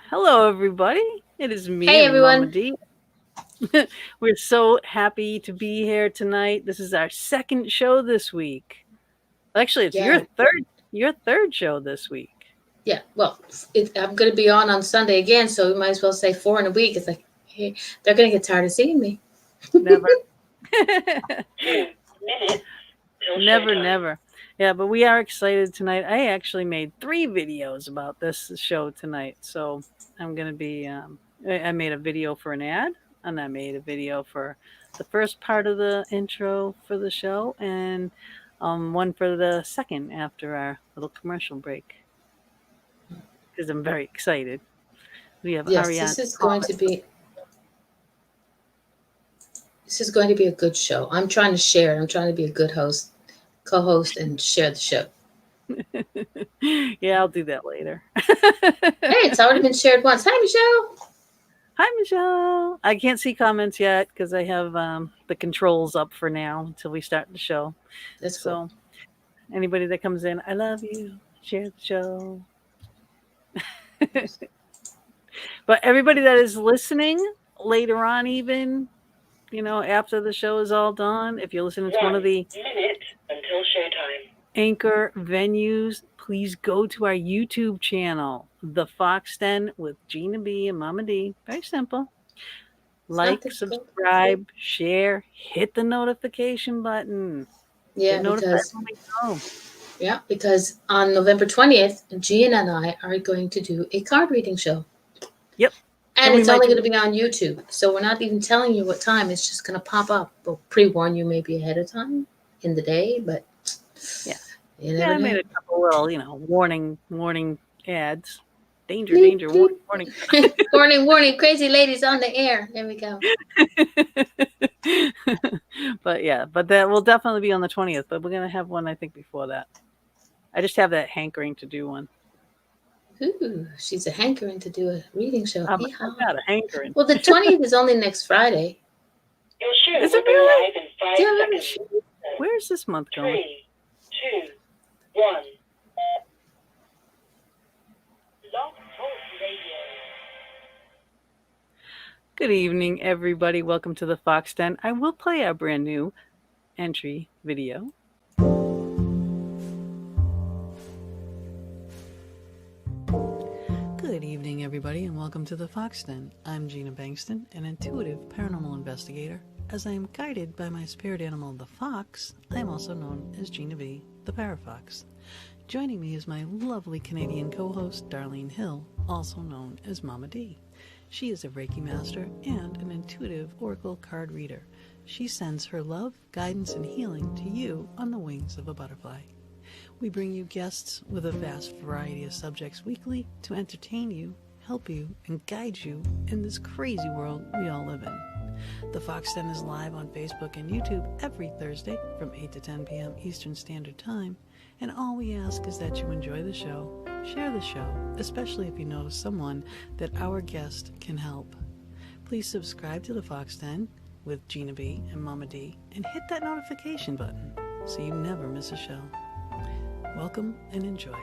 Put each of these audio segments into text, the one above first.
Hello, everybody. It is me Hey and Mama everyone. D. We're so happy to be here tonight. This is our second show this week. Actually, it's Yeah, your third show this week. yeah. Well, I'm going to be on Sunday again, so we might as well say 4 in a week. It's like, hey, they're going to get tired of seeing me. Never. 2 minutes till Never, showtime. never. Yeah, but we are excited tonight. I actually made 3 videos about this show tonight. So I'm going to be, I made a video for an ad, and I made a video for the first part of the intro for the show, and one for the second after our little commercial break, because I'm very excited. We have Yes, Ariann Thomas. this is going to be a good show. I'm trying to share. I'm trying to be a good host, co-host, and share the show. Yeah, I'll do that later. Hey, it's already been shared once. Hi, Michelle. Hi, Michelle. I can't see comments yet because I have the controls up for now until we start the show. That's cool. So, anybody that comes in, I love you. Share the show. But everybody that is listening later on, even, after the show is all done, if you're listening to one of the 1 minute until showtime. anchor venues, please go to our YouTube channel, The Fox Den with Gina B and Mama D. Very simple. Like, subscribe, share, hit the notification button. Yeah, Get notified when we go. because on November 20th, Gian and I are going to do a card reading show. Yep. And we it's might only do- going to be on YouTube. So we're not even telling you what time. It's just going to pop up. We'll pre-warn you maybe ahead of time in the day, but Yeah. you Yeah, never I know. made a couple little, warning ads. Danger, Bleep, danger, bleep. warning. Warning, warning, crazy ladies on the air. There we go. but that will definitely be on the 20th, but we're going to have one, I think, before that. I just have that hankering to do one. Ooh, she's a hankering to do a reading show. I've got a hankering. Well, the 20th is only next Friday. Your show is it really? Live in 5 seconds. Where is this month going? 3, 2, 1. Good evening, everybody. Welcome to the Fox Den. I will play our brand new entry video. Good evening, everybody, and welcome to the Fox Den. I'm Gina Bankston, an intuitive paranormal investigator. As I am guided by my spirit animal, the fox, I am also known as Gina B, the Parafox. Joining me is my lovely Canadian co-host, Darlene Hill, also known as Mama D. She is a Reiki master and an intuitive oracle card reader. She sends her love, guidance, and healing to you on the wings of a butterfly. We bring you guests with a vast variety of subjects weekly to entertain you, help you, and guide you in this crazy world we all live in. The Fox Den is live on Facebook and YouTube every Thursday from 8 to 10 p.m. Eastern Standard Time, and all we ask is that you enjoy the show, share the show, especially if you know someone that our guest can help. Please subscribe to the Fox Den with Gina B and Mama D and hit that notification button so you never miss a show. Welcome and enjoy.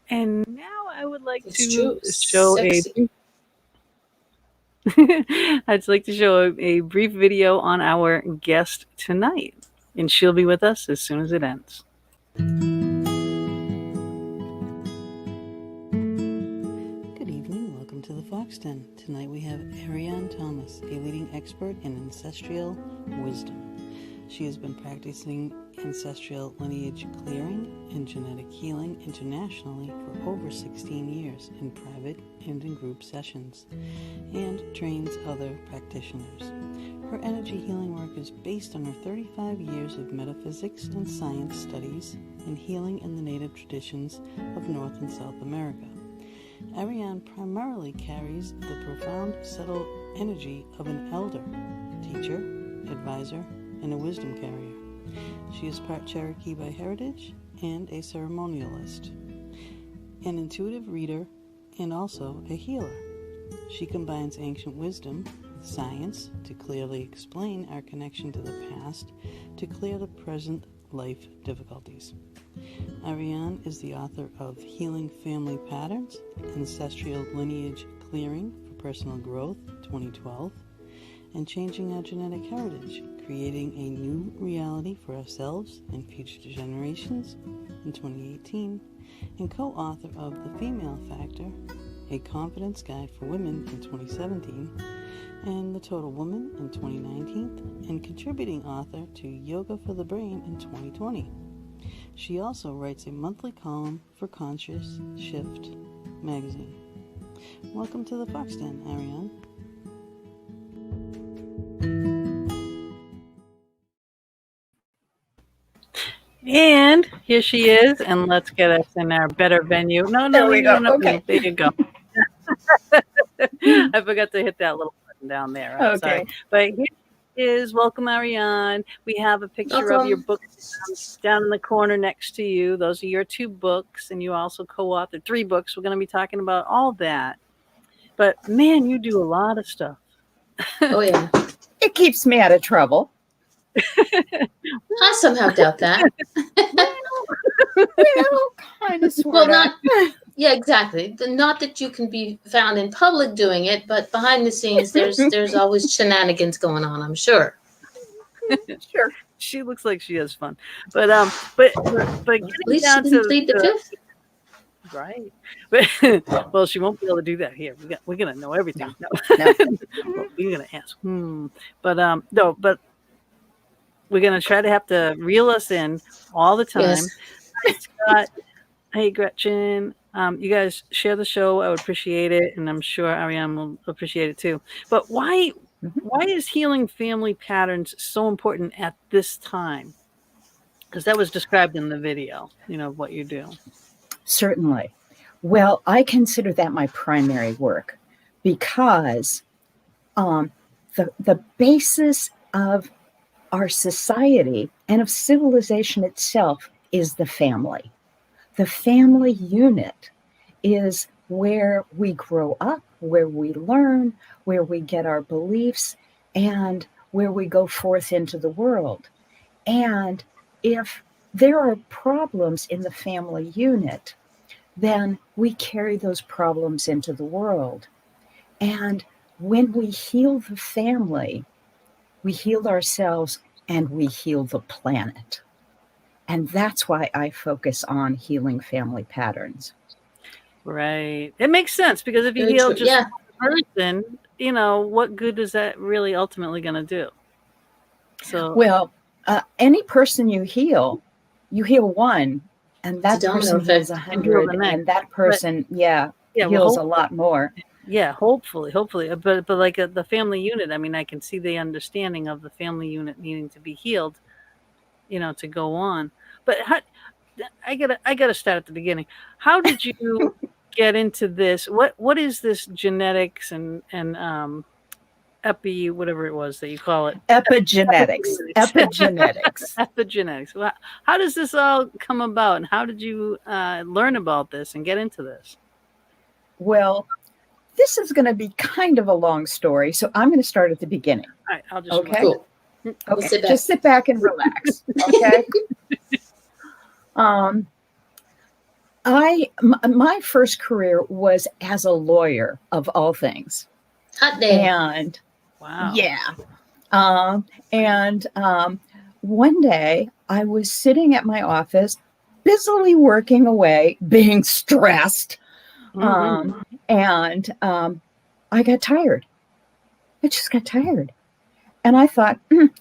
And now I would like to show I'd like to show a brief video on our guest tonight, and she'll be with us as soon as it ends. Good evening, welcome to the Fox Den. Tonight we have Ariann Thomas, a leading expert in ancestral wisdom. She has been practicing ancestral lineage clearing and genetic healing internationally for over 16 years in private and in group sessions, and trains other practitioners. Her energy healing work is based on her 35 years of metaphysics and science studies and healing in the native traditions of North and South America. Ariann primarily carries the profound, subtle energy of an elder, teacher, advisor, and a wisdom carrier. She is part Cherokee by heritage and a ceremonialist, an intuitive reader, and also a healer. She combines ancient wisdom, science to clearly explain our connection to the past, to clear the present life difficulties. Ariann is the author of Healing Family Patterns, Ancestral Lineage Clearing for Personal Growth, 2012, and Changing Our Genetic Heritage, Creating a New Reality for Ourselves and Future Generations, in 2018, and co-author of The Female Factor, A Confidence Guide for Women, in 2017, and The Total Woman in 2019, and contributing author to Yoga for the Brain in 2020. She also writes a monthly column for Conscious Shift magazine. Welcome to the Fox Den, Ariann. And here she is, and let's get us in our better venue. No, There we go. Okay. There you go. I forgot to hit that little button down there. I'm sorry. But here she is. Welcome, Ariann. We have a picture of your book down in the corner next to you. Those are your 2 books, and you also co-authored 3 books. We're going to be talking about all that. But, man, you do a lot of stuff. Oh, yeah. It keeps me out of trouble. I somehow doubt that. Well, kind of, sort of. Yeah, exactly. Not that you can be found in public doing it, but behind the scenes, there's always shenanigans going on, I'm sure. Sure. She looks like she has fun, but getting at least down she didn't to plead the fifth. Right. But, well, she won't be able to do that here. We're gonna know everything. No. Well, you're gonna ask. But no. But we're gonna try to have to reel us in all the time. Yes. Hi, Scott. Hey, Gretchen. You guys share the show. I would appreciate it, and I'm sure Ariann will appreciate it too. But why is healing family patterns so important at this time? Because that was described in the video, what you do. Certainly. Well, I consider that my primary work because the basis of our society and of civilization itself is the family. The family unit is where we grow up, where we learn, where we get our beliefs, and where we go forth into the world. And if there are problems in the family unit, then we carry those problems into the world. And when we heal the family, we heal ourselves and we heal the planet. And that's why I focus on healing family patterns. Right. It makes sense because if you heal just one person, what good is that really ultimately going to do? So, well, any person you heal one, and that person heals 100, and that person, heals a lot more. Yeah, hopefully. But like the family unit, I mean, I can see the understanding of the family unit needing to be healed, to go on. But I gotta start at the beginning. How did you get into this? What is this genetics and whatever it was that you call it? Epigenetics. Epigenetics. Well, how does this all come about, and how did you learn about this and get into this? Well, this is going to be kind of a long story, so I'm going to start at the beginning. All right, I'll just cool. Okay, just sit back and relax. Okay. My first career was as a lawyer, of all things. Hot day. And wow. Yeah. One day I was sitting at my office, busily working away, being stressed. And I got tired. I just got tired. And I thought,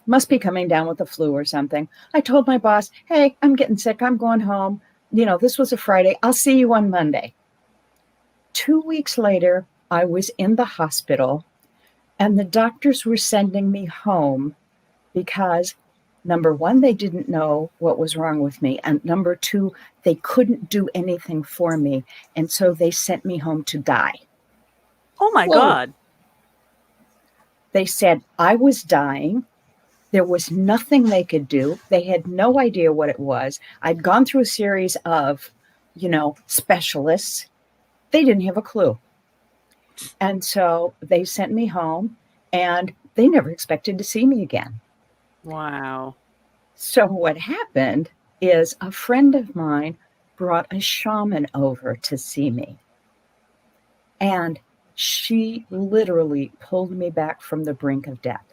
must be coming down with the flu or something. I told my boss, hey, I'm getting sick. I'm going home. This was a Friday. I'll see you on Monday. 2 weeks later, I was in the hospital, and the doctors were sending me home because, number one, they didn't know what was wrong with me. And number two, they couldn't do anything for me. And so they sent me home to die. Oh, my God. They said I was dying. There was nothing they could do. They had no idea what it was. I'd gone through a series of, specialists. They didn't have a clue. And so they sent me home, and they never expected to see me again. Wow. So what happened is a friend of mine brought a shaman over to see me. And she literally pulled me back from the brink of death.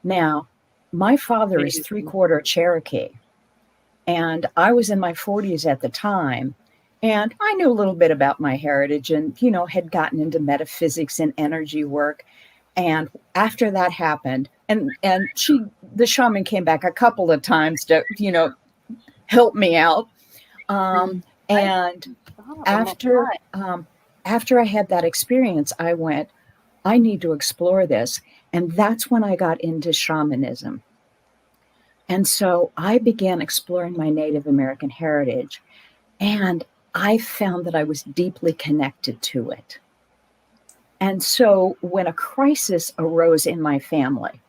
Now, my father is 3/4 Cherokee, and I was in my 40s at the time, and I knew a little bit about my heritage and, had gotten into metaphysics and energy work. And after that happened, and the shaman came back a couple of times to, help me out. And after I had that experience, I went, I need to explore this. And that's when I got into shamanism. And so I began exploring my Native American heritage, and I found that I was deeply connected to it. And so when a crisis arose in my family,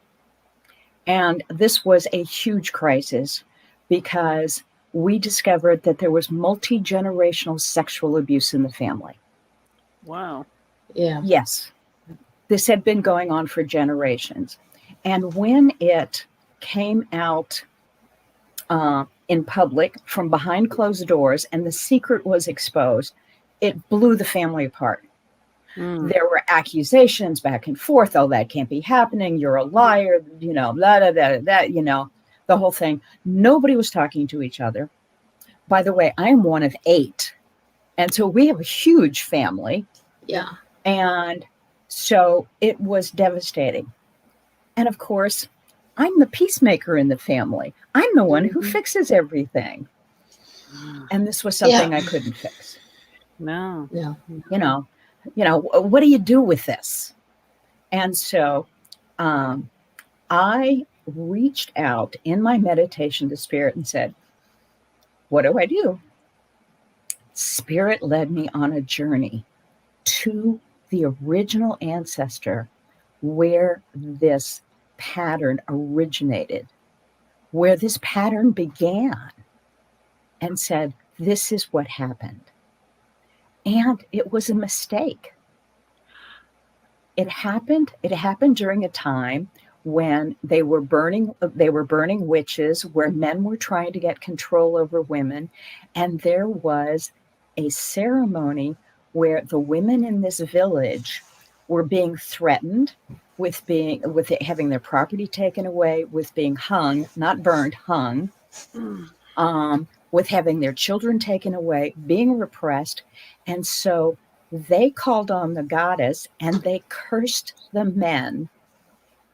and this was a huge crisis because we discovered that there was multi-generational sexual abuse in the family. Wow. Yeah. Yes. This had been going on for generations. And when it came out in public from behind closed doors and the secret was exposed, it blew the family apart. There were accusations back and forth. Oh, that can't be happening. You're a liar, blah, blah, blah, blah, the whole thing. Nobody was talking to each other. By the way, I am one of 8. And so we have a huge family. Yeah. And so it was devastating. And of course, I'm the peacemaker in the family. I'm the one who fixes everything. And this was something I couldn't fix. No. What do you do with this? And so I reached out in my meditation to Spirit and said, what do I do? Spirit led me on a journey to the original ancestor where this pattern originated, where this pattern began, and said, this is what happened. And it was a mistake. It happened during a time when they were burning witches, where men were trying to get control over women. And there was a ceremony where the women in this village were being threatened with having their property taken away, with being hung, not burned, hung, with having their children taken away, being repressed. And so they called on the goddess and they cursed the men,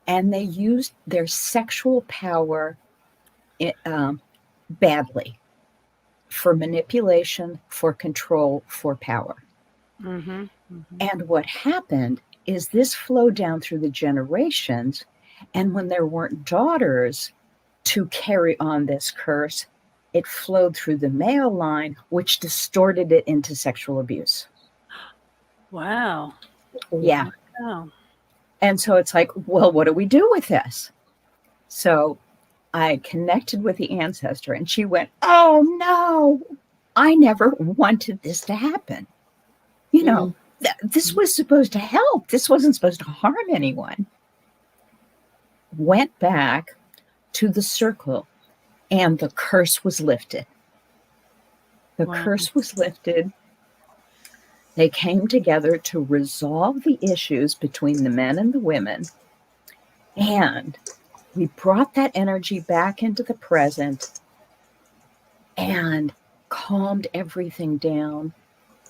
and they used their sexual power badly for manipulation, for control, for power. And what happened is this flowed down through the generations. And when there weren't daughters to carry on this curse, it flowed through the male line, which distorted it into sexual abuse. Wow. Yeah. Wow. And so it's like, well, what do we do with this? So I connected with the ancestor, and she went, oh, no, I never wanted this to happen. This was supposed to help. This wasn't supposed to harm anyone. Went back to the circle, and the curse was lifted. The curse was lifted. They came together to resolve the issues between the men and the women. And we brought that energy back into the present and calmed everything down,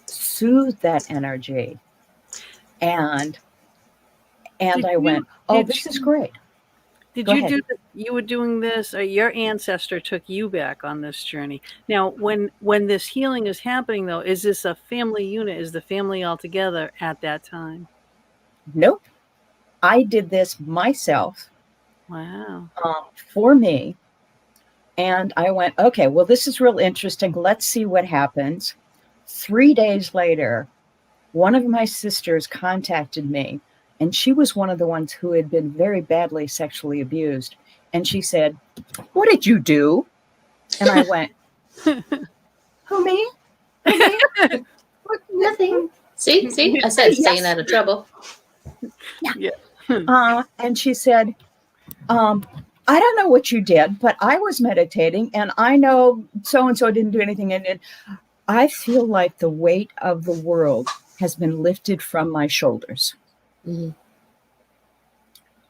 soothed that energy. And I went, this is great. Did you you were doing this, or your ancestor took you back on this journey? Now, when this healing is happening, though, is this a family unit? Is the family all together at that time? Nope. I did this myself. Wow. For me. And I went, okay, well, this is real interesting. Let's see what happens. 3 days later, one of my sisters contacted me, and she was one of the ones who had been very badly sexually abused. And she said, what did you do? And I went, who, me? Nothing. See, I said staying out of trouble. Yeah. And she said, I don't know what you did, but I was meditating and I know so-and-so didn't do anything. And I feel like the weight of the world has been lifted from my shoulders. Mm-hmm.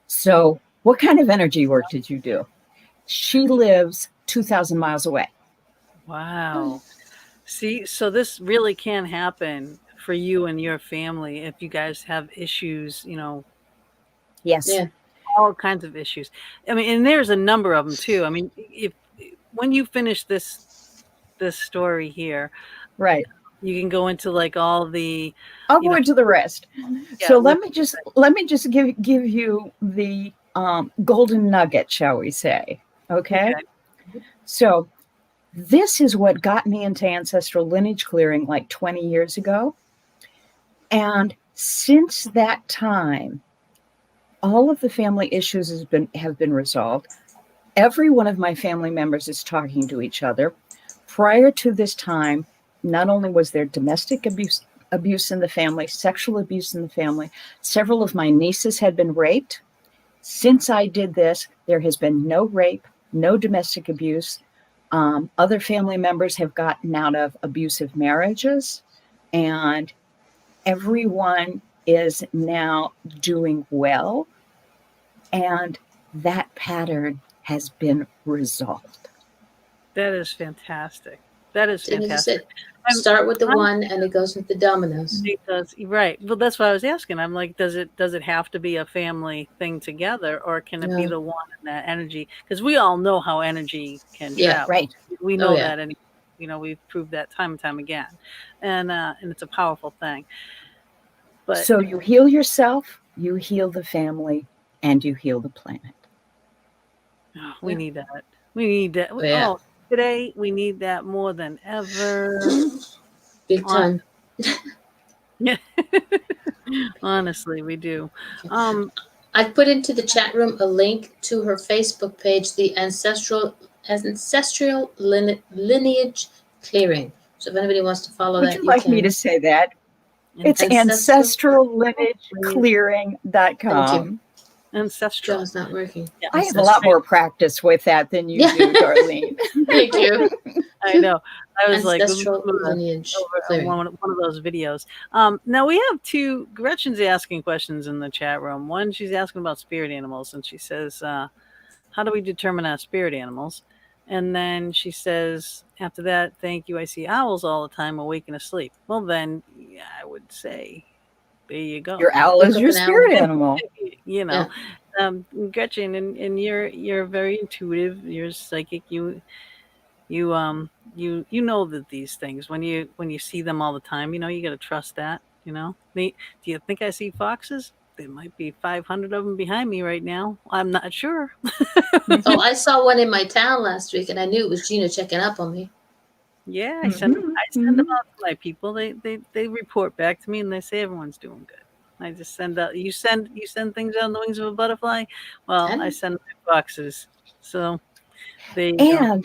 So what kind of energy work did you do? She lives 2,000 miles away. Wow. See, so this really can happen for you and your family if you guys have issues, Yes. Yeah. all kinds of issues. I mean, and there's a number of them too. I mean, if when you finish this story here, Right. you can go into like all the I'll go into the rest. Yeah, So let me just give you the golden nugget, shall we say? Okay. So this is what got me into ancestral lineage clearing like 20 years ago. And since that time, all of the family issues have been resolved. Every one of my family members is talking to each other. Prior to this time, not only was there domestic abuse in the family, sexual abuse in the family, several of my nieces had been raped. Since I did this, there has been no rape, no domestic abuse. Other family members have gotten out of abusive marriages, and everyone is now doing well. And that pattern has been resolved. That is fantastic. That is Didn't you fantastic. say, start with the one and it goes with the dominoes. It does, right. Well, that's what I was asking. I'm like, does it have to be a family thing together, or can it be No. the one in that energy? Because we all know how energy can Yeah, travel. right. We know yeah. that, and we've proved that time and time again, and it's a powerful thing. But So you heal yourself, you heal the family, and you heal the planet. we need that. We need that. Yeah. Today we need that more than ever. Big time. Yeah. Honestly, we do. I've put into the chat room a link to her Facebook page, the Ancestral Lineage Clearing. So if anybody wants to follow Would that, you you like can. me to say that? It's ancestrallineageclearing.com. Ancestral. John's not working. Yeah, I have a lot more practice with that than you do, Darlene. Thank you. I know. I was Ancestral like Lineage over Clearing. one of those videos. Now we have two. Gretchen's asking questions in the chat room. One, she's asking about spirit animals, and she says, "How do we determine our spirit animals?" And then she says, after that, "Thank you. I see owls all the time, awake and asleep." Well, then I would say, there you go. Your owl Look is up your an owl. spirit animal. Yeah. Gretchen, and you're very intuitive. You're psychic. You know that these things when you see them all the time, you got to trust that. Do you think I see foxes? There might be 500 of them behind me right now. I'm not sure. Oh, I saw one in my town last week, and I knew it was Gina checking up on me. Yeah, I send them out to my people. They report back to me and they say everyone's doing good. I just send out. You send things on the wings of a butterfly. Well, I send my foxes. So there you go.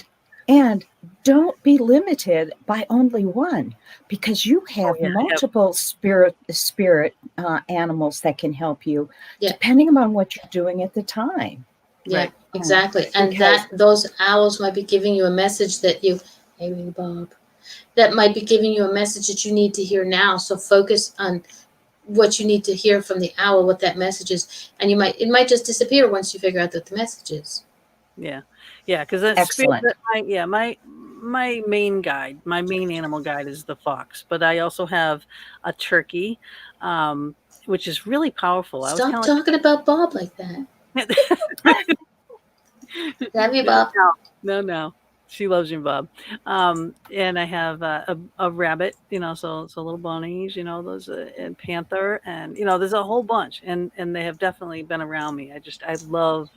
And don't be limited by only one, because you have multiple spirit animals that can help you, depending on what you're doing at the time. Yeah, right. Exactly. And those owls might be giving you a message that you, hey, Bob, that might be giving you a message that you need to hear now. So focus on what you need to hear from the owl, what that message is, and it might just disappear once you figure out what the message is. Yeah, because that's excellent. My main guide, my main animal guide is the fox, but I also have a turkey, which is really powerful. Stop talking about Bob like that. Love you, Bob. No. She loves you, Bob. And I have a rabbit, so little bunnies, those and panther, and there's a whole bunch, and they have definitely been around me. I love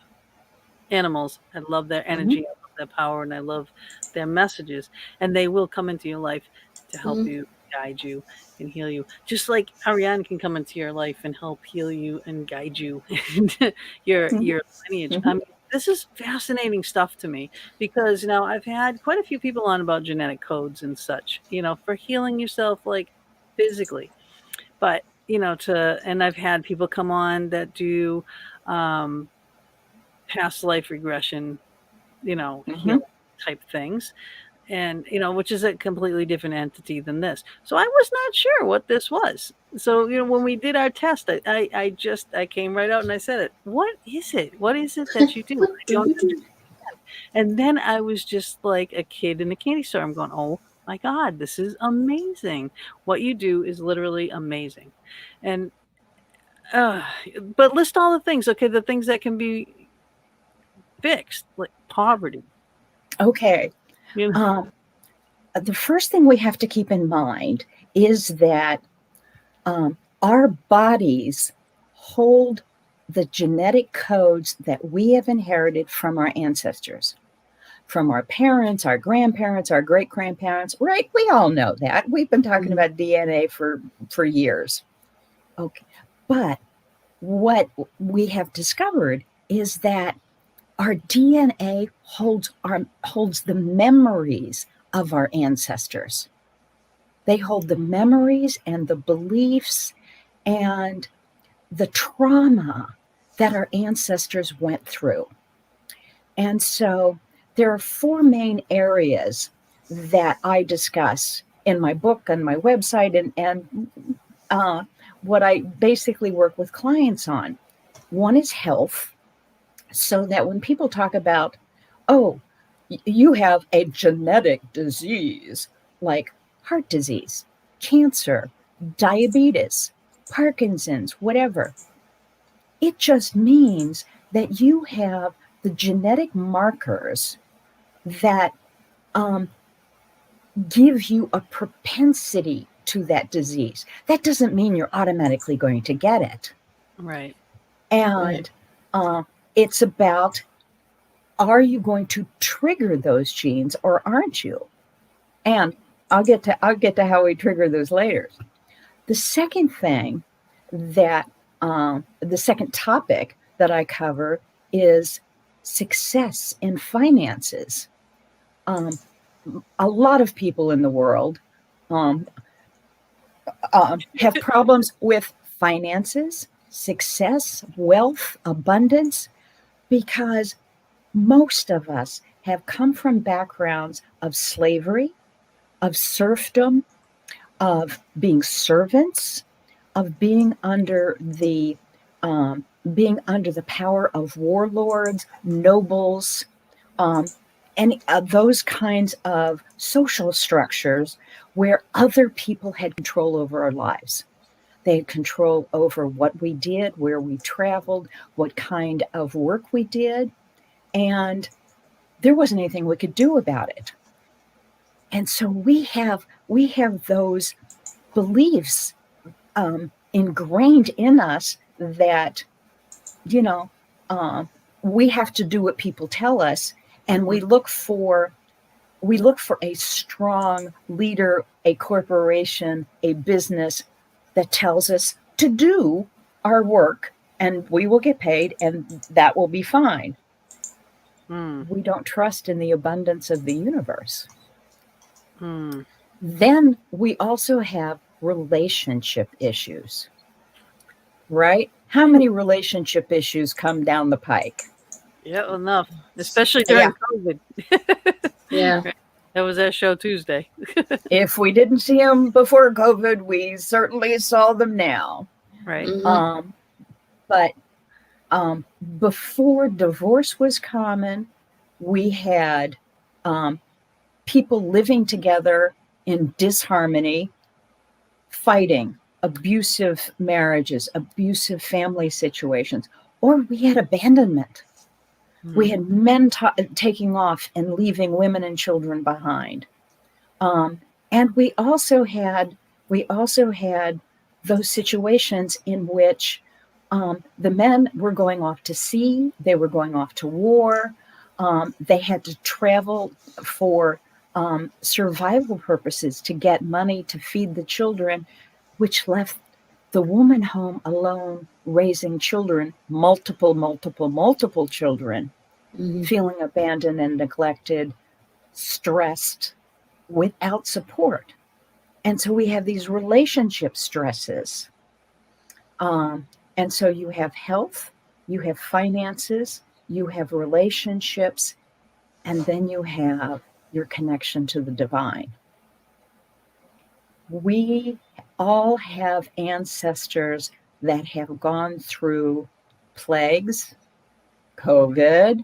animals. I love their energy, I love their power, and I love their messages. And they will come into your life to help you, guide you, and heal you. Just like Arianne can come into your life and help heal you and guide you and your lineage. I mean, this is fascinating stuff to me because I've had quite a few people on about genetic codes and such, for healing yourself like physically. But and I've had people come on that do past life regression, healing type things. And, which is a completely different entity than this. So I was not sure what this was. So, when we did our test, I came right out and I said it. What is it? What is it that you do? What I do don't you do? understand. And then I was just like a kid in a candy store. I'm going, oh my God, this is amazing. What you do is literally amazing. And, but list all the things, okay, the things that can be fixed, like poverty. Okay. The first thing we have to keep in mind is that our bodies hold the genetic codes that we have inherited from our ancestors, from our parents, our grandparents, our great-grandparents, right? We all know that. We've been talking about DNA for years. Okay. But what we have discovered is that our DNA holds the memories of our ancestors. They hold the memories and the beliefs and the trauma that our ancestors went through. And so there are 4 main areas that I discuss in my book and my website and what I basically work with clients on. One is health, so that when people talk about, oh, you have a genetic disease like heart disease, cancer, diabetes, Parkinson's, whatever, it just means that you have the genetic markers that give you a propensity to that disease. That doesn't mean you're automatically going to get it. Right. And it's about, are you going to trigger those genes or aren't you? And I'll get to how we trigger those later. The second thing that the second topic that I cover is success in finances. A lot of people in the world have problems with finances, success, wealth, abundance, because most of us have come from backgrounds of slavery, of serfdom, of being servants, of being under the power of warlords, nobles, and those kinds of social structures where other people had control over our lives. They had control over what we did, where we traveled, what kind of work we did, and there wasn't anything we could do about it. And so we have those beliefs ingrained in us that, we have to do what people tell us, and we look for a strong leader, a corporation, a business that tells us to do our work, and we will get paid, and that will be fine. We don't trust in the abundance of the universe. Then we also have relationship issues, right? How many relationship issues come down the pike? Yeah, enough, especially during COVID. Yeah. That was our show Tuesday. If we didn't see them before COVID, we certainly saw them now. Right. But before divorce was common, we had people living together in disharmony, fighting, abusive marriages, abusive family situations, or we had abandonment. We had men taking off and leaving women and children behind. And we also had those situations in which the men were going off to sea, they were going off to war, they had to travel for survival purposes to get money to feed the children, which left the woman home alone, raising children, multiple children, feeling abandoned and neglected, stressed, without support. And so we have these relationship stresses. And so you have health, you have finances, you have relationships, and then you have your connection to the divine. We all have ancestors that have gone through plagues, COVID,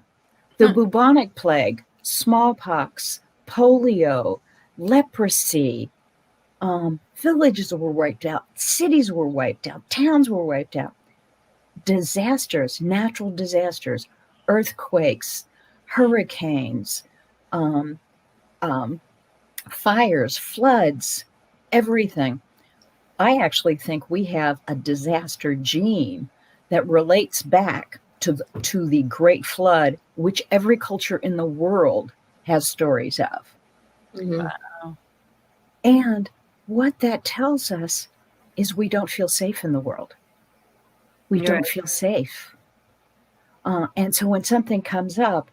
the bubonic plague, smallpox, polio, leprosy. Villages were wiped out, cities were wiped out, towns were wiped out. Disasters, natural disasters, earthquakes, hurricanes, fires, floods, everything. I actually think we have a disaster gene that relates back to the Great Flood, which every culture in the world has stories of. Mm-hmm. Wow. And what that tells us is we don't feel safe in the world. We don't feel safe. And so when something comes up,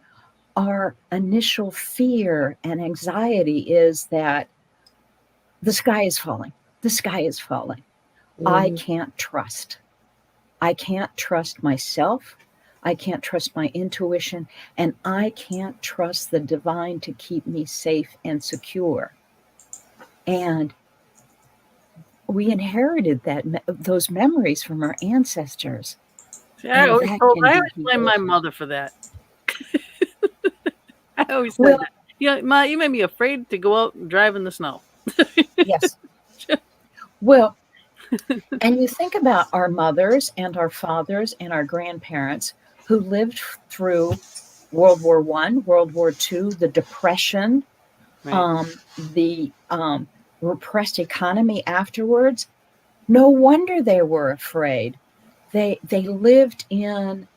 our initial fear and anxiety is that the sky is falling. The sky is falling. Mm-hmm. I can't trust. I can't trust myself. I can't trust my intuition. And I can't trust the divine to keep me safe and secure. And we inherited those memories from our ancestors. See, I always blame my mother for that. I always said that. You know, Ma, you made me afraid to go out and drive in the snow. Yes. Well, and you think about our mothers and our fathers and our grandparents who lived through World War I, World War II, the Depression, Right. the repressed economy afterwards. No wonder they were afraid. They lived in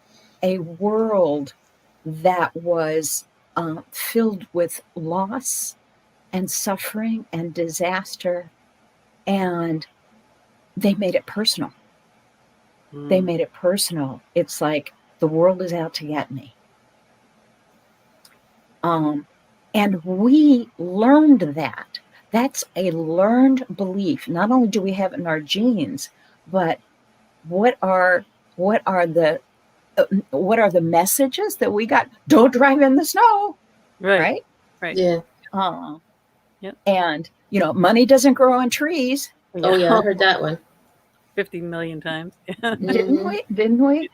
a world that was filled with loss and suffering and disaster, and they made it personal. They made it personal. It's like the world is out to get me. And we learned that. That's a learned belief. Not only do we have it in our genes, but what are the messages that we got? Don't drive in the snow. Right? Yeah. Yep. And money doesn't grow on trees. Oh yeah, I heard that one 50 million times. Didn't we?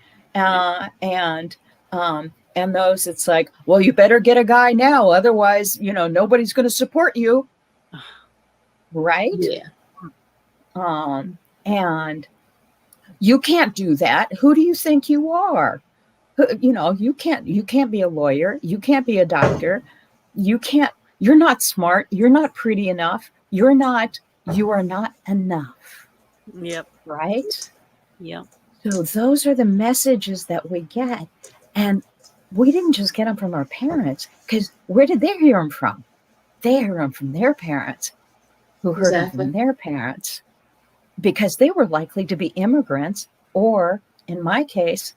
And those, it's like, well, you better get a guy now, otherwise, nobody's going to support you. Right? Yeah. And you can't do that. Who do you think you are? You can't be a lawyer. You can't be a doctor. You're not smart. You're not pretty enough. You are not enough. Yep. Right? Yep. So those are the messages that we get. And we didn't just get them from our parents, because where did they hear them from? They heard them from their parents, who heard them from their parents, because they were likely to be immigrants. Or in my case,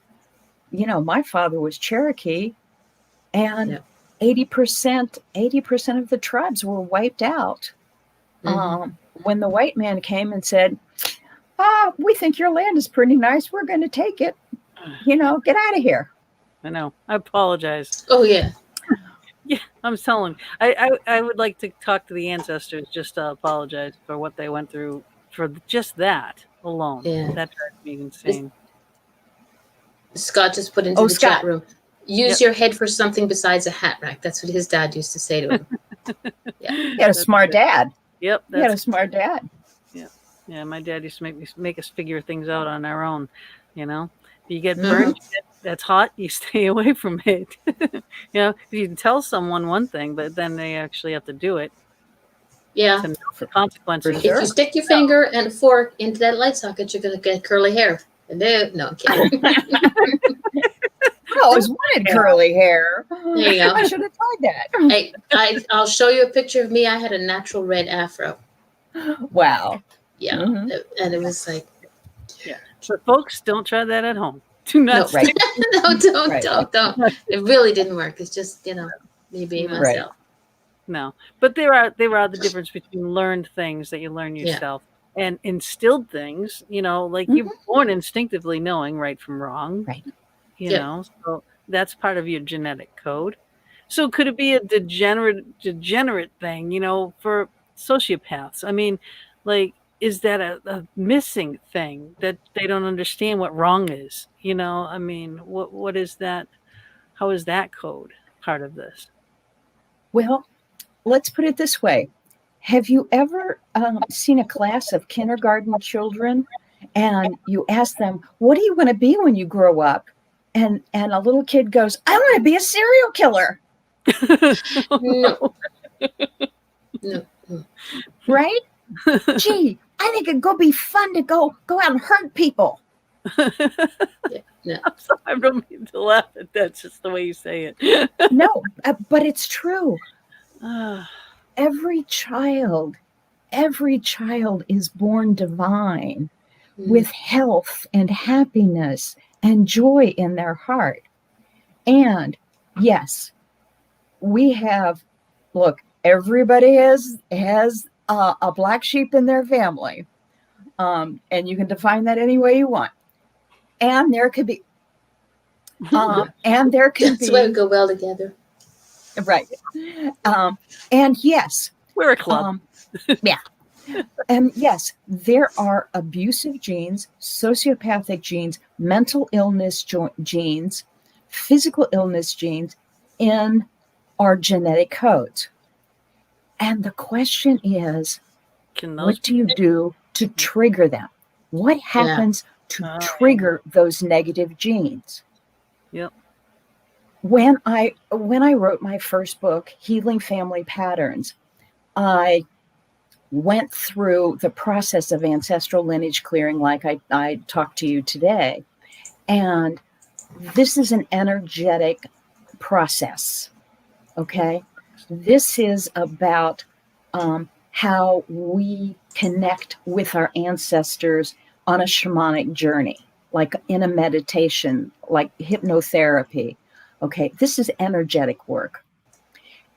my father was Cherokee, and 80% of the tribes were wiped out. When the white man came and said, we think your land is pretty nice, we're going to take it, get out of here. I know. I apologize. Oh yeah. Yeah, I'm telling. I would like to talk to the ancestors just to apologize for what they went through for just that alone. Yeah. That drives me insane. Scott just put into the chat room. Use your head for something besides a hat rack. That's what his dad used to say to him. Yeah. He had a smart dad. Yep. He had a smart dad. Yeah. Yeah. My dad used to make us figure things out on our own. If you get burned, that's hot, you stay away from it. You can tell someone one thing, but then they actually have to do it. Yeah. To know the consequences. If you stick your finger and a fork into that light socket, you're going to get curly hair. And no, I'm kidding. I always wanted curly hair. There you go. I should have tried that. I'll show you a picture of me. I had a natural red afro. Wow. Yeah. Mm-hmm. And it was like. Yeah. But folks, don't try that at home. Do not. No, don't. It really didn't work. It's just, me being myself. Right. No. But there are the difference between learned things that you learn yourself and instilled things, like you're born instinctively knowing right from wrong, Right. So that's part of your genetic code. So could it be a degenerate thing, for sociopaths? I mean, like, is that a missing thing that they don't understand what wrong is? I mean, what is that? How is that code part of this? Well, let's put it this way. Have you ever seen a class of kindergarten children and you ask them, what do you want to be when you grow up? And a little kid goes, I want to be a serial killer. No. No. Right? Gee, I think it'd be fun to go out and hurt people. Yeah, no. I'm sorry, I don't mean to laugh at that. That's just the way you say it. No, but it's true. Every child is born divine with health and happiness and joy in their heart. And yes, we have, look, everybody has a black sheep in their family. And you can define that any way you want. And there could be, That's why we go well together. Right. And yes, we're a club. Yeah. And yes, there are abusive genes, sociopathic genes, mental illness genes, physical illness genes in our genetic codes. And the question is, what do you do to trigger them? What happens to trigger those negative genes? Yep. When I wrote my first book, Healing Family Patterns, I went through the process of ancestral lineage clearing like I talked to you today. And this is an energetic process, okay? This is about how we connect with our ancestors on a shamanic journey, like in a meditation, like hypnotherapy. Okay, this is energetic work.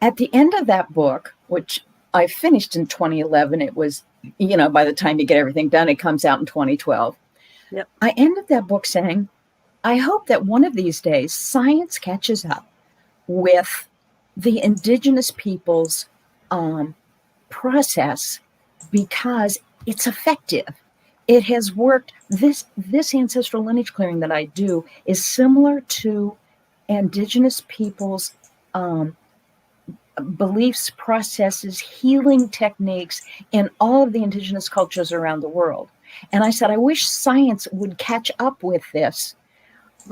At the end of that book, which I finished in 2011, it was, by the time you get everything done, it comes out in 2012. Yep. I ended that book saying, I hope that one of these days science catches up with the indigenous people's process because it's effective. It has worked. This ancestral lineage clearing that I do is similar to indigenous people's beliefs, processes, healing techniques in all of the indigenous cultures around the world. And I said, I wish science would catch up with this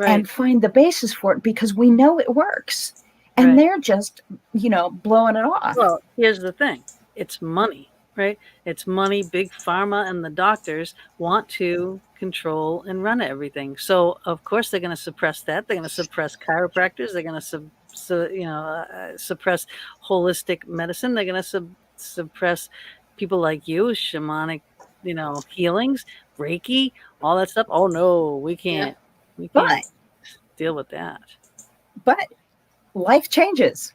and find the basis for it, because we know it works. And they're just, blowing it off. Well, here's the thing. It's money, right? It's money. Big pharma and the doctors want to control and run everything. So, of course, they're going to suppress that. They're going to suppress chiropractors. They're going to suppress holistic medicine. They're going to suppress people like you, shamanic, healings, Reiki, all that stuff. Oh no, we can't. We can't deal with that. But life changes.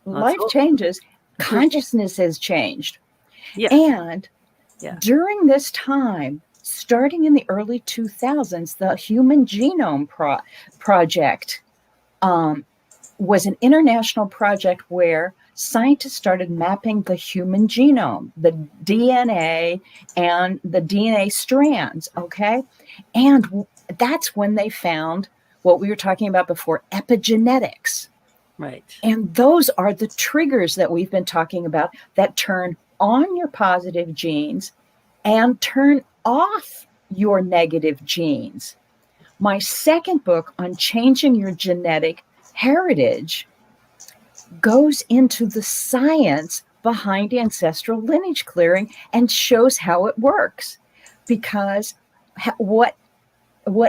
Life changes. Consciousness has changed. Yeah. And during this time, starting in the early 2000s, the Human Genome Project was an international project where scientists started mapping the human genome, the DNA and the DNA strands, okay? And that's when they found what we were talking about before, epigenetics. Right. And those are the triggers that we've been talking about that turn on your positive genes and turn off your negative genes. My second book on changing your genetic heritage goes into the science behind ancestral lineage clearing and shows how it works. Because what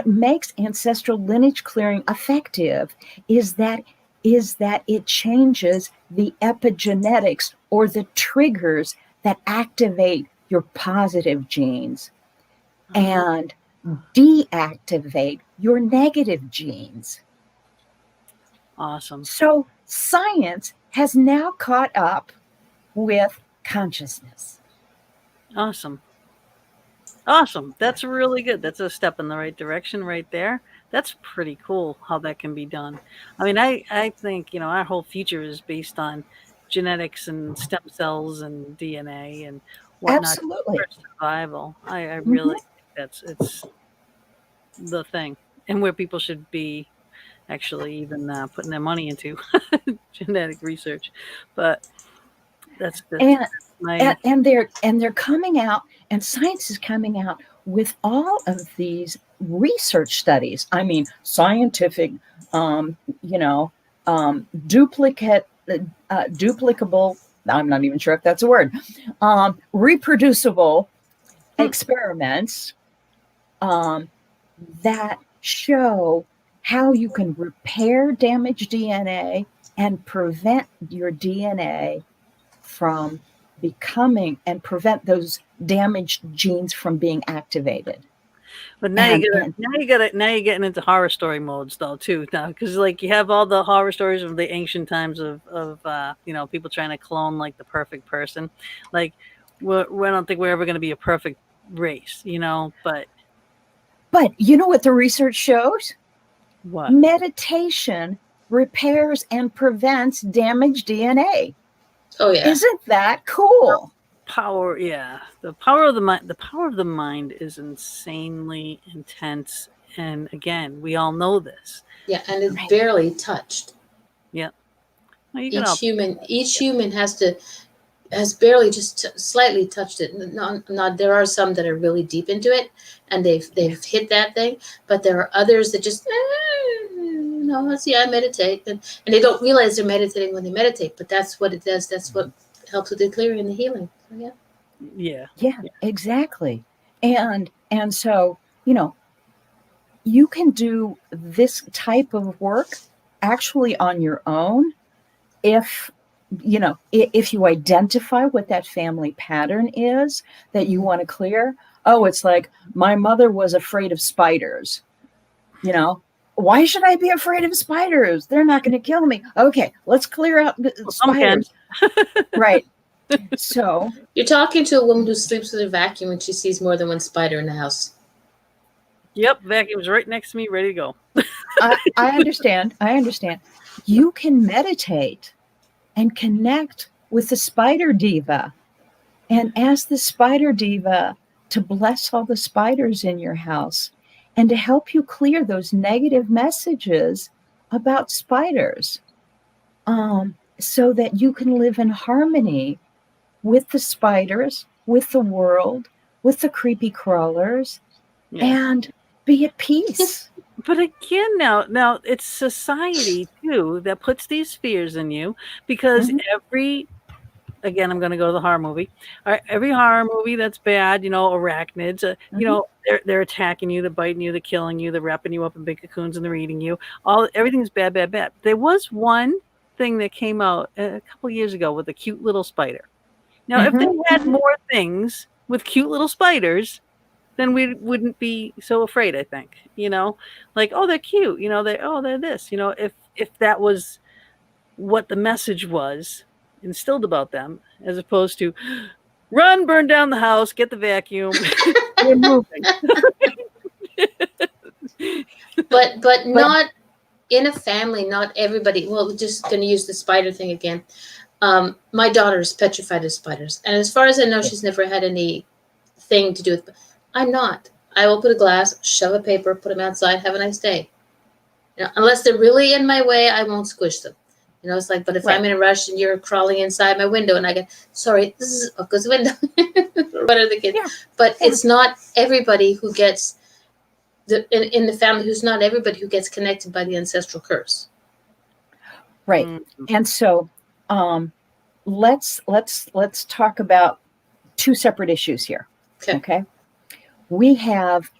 makes ancestral lineage clearing effective is that it changes the epigenetics, or the triggers that activate your positive genes and deactivate your negative genes. Awesome. So science has now caught up with consciousness. Awesome. Awesome. That's really good. That's a step in the right direction right there. That's pretty cool how that can be done. I mean, I think, our whole future is based on genetics and stem cells and DNA and whatnot for Absolutely. survival. I Mhm. really think it's the thing and where people should be actually even putting their money into genetic research. But that's And, my and they're coming out, and science is coming out with all of these research studies. I mean, scientific, you know, duplicable. I'm not even sure if that's a word. Reproducible experiments that show how you can repair damaged DNA and prevent your DNA from becoming and prevent those damaged genes from being activated. But And now you're getting into horror story modes though too now because like you have all the horror stories of the ancient times of people trying to clone like the perfect person, like we don't think we're ever going to be a perfect race, but you know what the research shows? what Meditation repairs and prevents damaged DNA. Oh yeah. Isn't that cool? power, yeah, the power of the mind is insanely intense, and again we all know this. Yeah, and it's Right. barely touched. Yeah, well, you Each got human has barely just slightly touched it. Not there are some that are really deep into it, and they've hit that thing. But there are others that just no. See, I meditate, and they don't realize they're meditating when they meditate. But that's what it does. That's what helps with the clearing and the healing. So, yeah. yeah. Yeah, exactly. And so, you can do this type of work actually on your own if if you identify what that family pattern is that you want to clear. Oh, it's like my mother was afraid of spiders. Why should I be afraid of spiders? They're not going to kill me. Okay, let's clear out the Some can. spiders. Right. So You're talking to a woman who sleeps with a vacuum and she sees more than one spider in the house. Yep, vacuum's right next to me, ready to go. I understand. You can meditate and connect with the spider diva and ask the spider diva to bless all the spiders in your house and to help you clear those negative messages about spiders, so that you can live in harmony with the spiders, with the world, with the creepy crawlers, Yeah. and be at peace. But again, now it's society too that puts these fears in you because again, I'm going to go to the horror movie. Every horror movie that's bad, arachnids, they're attacking you, they're biting you, they're killing you, they're wrapping you up in big cocoons, and they're eating you. Everything's bad, bad, bad. There was one thing that came out a couple years ago with a cute little spider. Now, if they had more things with cute little spiders, then we wouldn't be so afraid, I think. Like, oh, they're cute. They're this. If that was what the message was instilled about them, as opposed to run, burn down the house, get the vacuum, we're moving. But not in a family. Not everybody. Well, we're just going to use the spider thing again. My daughter is petrified of spiders, and as far as I know, she's never had anything to do with. I'm not. I will put a glass, shove a paper, put them outside, have a nice day. Unless they're really in my way, I won't squish them. It's like, but if I'm in a rush and you're crawling inside my window and I go, sorry, this is up goes the window. What are the kids? Yeah. But it's not everybody who gets in the family. Who's not everybody who gets connected by the ancestral curse. Right. And so, let's talk about two separate issues here. Okay. We have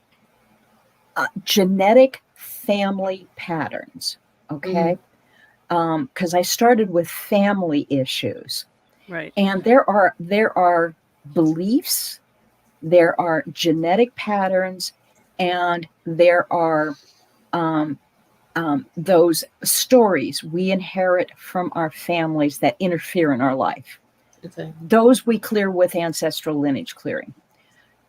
genetic family patterns. Okay. Because I started with family issues, right? And there are beliefs, there are genetic patterns, and there are those stories we inherit from our families that interfere in our life. Okay. Those we clear with ancestral lineage clearing.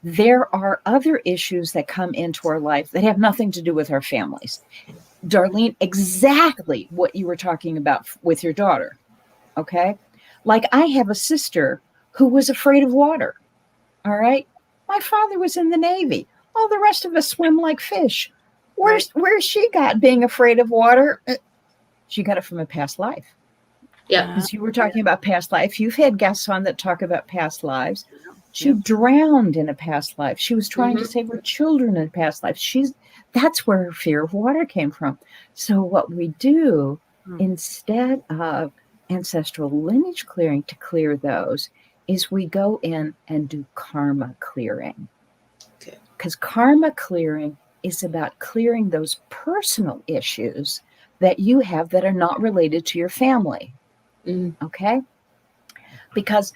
there are other issues that come into our life that have nothing to do with our families. Darlene, exactly what you were talking about with your daughter. Okay. Like I have a sister who was afraid of water. All right. My father was in the Navy. All the rest of us swim like fish. Where's she got being afraid of water? She got it from a past life. Yeah. Because you were talking about past life. You've had guests on that talk about past lives. She drowned in a past life. She was trying to save her children in a past life. That's where her fear of water came from. So what we do instead of ancestral lineage clearing to clear those is we go in and do karma clearing. Okay. Because karma clearing is about clearing those personal issues that you have that are not related to your family. Okay? Because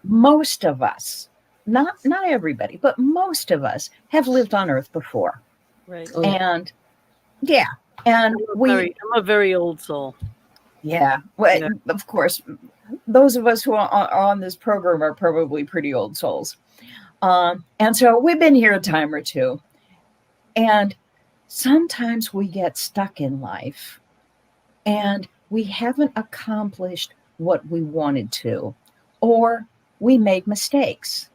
most of us, not everybody, but most of us have lived on Earth before. Right. Oh, yeah. And and I'm a very old soul. Yeah. Well, of course, those of us who are on this program are probably pretty old souls. And so we've been here a time or two. And sometimes we get stuck in life and we haven't accomplished what we wanted to, or we made mistakes,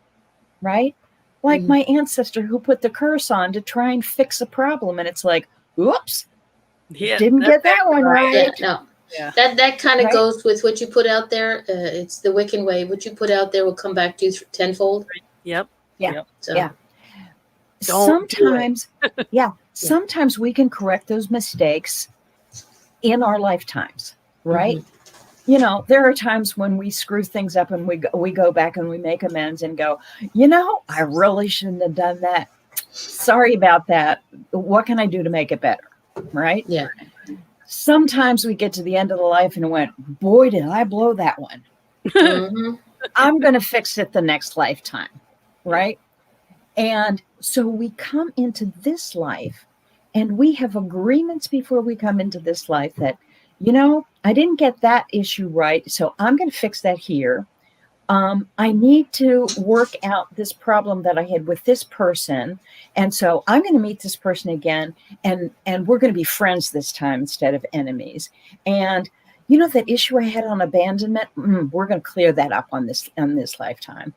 right? Like my ancestor who put the curse on to try and fix a problem. And it's like, oops, didn't get that one right. Yeah, no. Yeah. That kind of goes with what you put out there. It's the Wiccan way. What you put out there will come back to you tenfold. Yep. Yeah. Yep. So. Yeah. Sometimes, sometimes we can correct those mistakes in our lifetimes, right? You know, there are times when we screw things up and we go back and we make amends and go, I really shouldn't have done that. Sorry about that. What can I do to make it better? Right? Yeah. Sometimes we get to the end of the life and went, boy, did I blow that one. I'm going to fix it the next lifetime. Right? And so we come into this life and we have agreements before we come into this life that, I didn't get that issue right. So I'm going to fix that here. I need to work out this problem that I had with this person. And so I'm going to meet this person again and we're going to be friends this time instead of enemies. And that issue I had on abandonment, we're going to clear that up on this lifetime.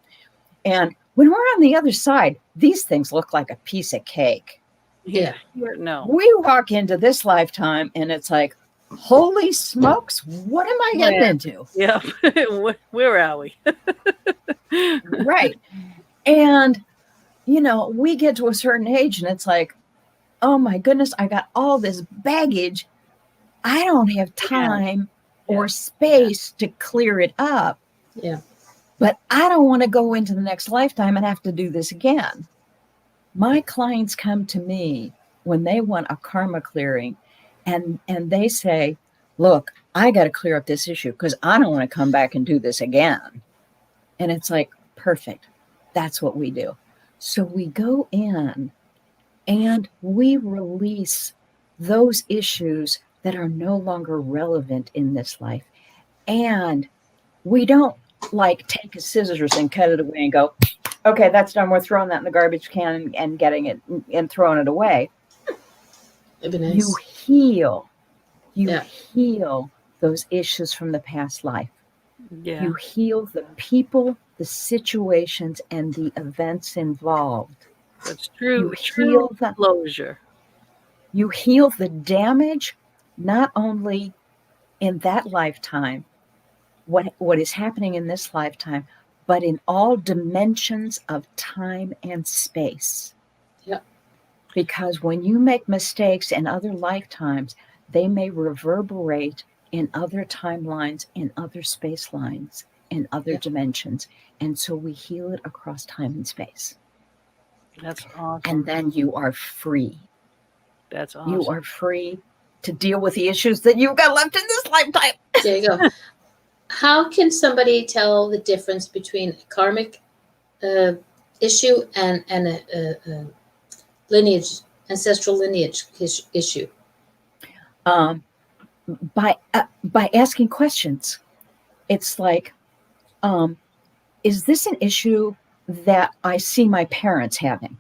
And when we're on the other side, these things look like a piece of cake. Yeah. No. We walk into this lifetime and it's like, holy smokes, what am I getting into? Yeah. Where are we? Right. And, we get to a certain age and it's like, oh my goodness, I got all this baggage. I don't have time or space to clear it up. Yeah. But I don't want to go into the next lifetime and have to do this again. My clients come to me when they want a karma clearing and they say, look, I got to clear up this issue because I don't want to come back and do this again. And it's like, perfect. That's what we do. So we go in and we release those issues that are no longer relevant in this life. And we don't take a scissors and cut it away and go, okay, that's done. We're throwing that in the garbage can and getting it and throwing it away. It'd be nice. You heal those issues from the past life. Yeah. You heal the people, the situations, and the events involved. That's true. You heal the closure. You heal the damage, not only in that lifetime, what is happening in this lifetime, but in all dimensions of time and space. Yep. Because when you make mistakes in other lifetimes, they may reverberate in other timelines, in other space lines, in other dimensions. And so we heal it across time and space. That's awesome. And then you are free. That's awesome. You are free to deal with the issues that you've got left in this lifetime. There you go. How can somebody tell the difference between a karmic issue and a lineage, ancestral lineage issue? By asking questions. It's like, is this an issue that I see my parents having.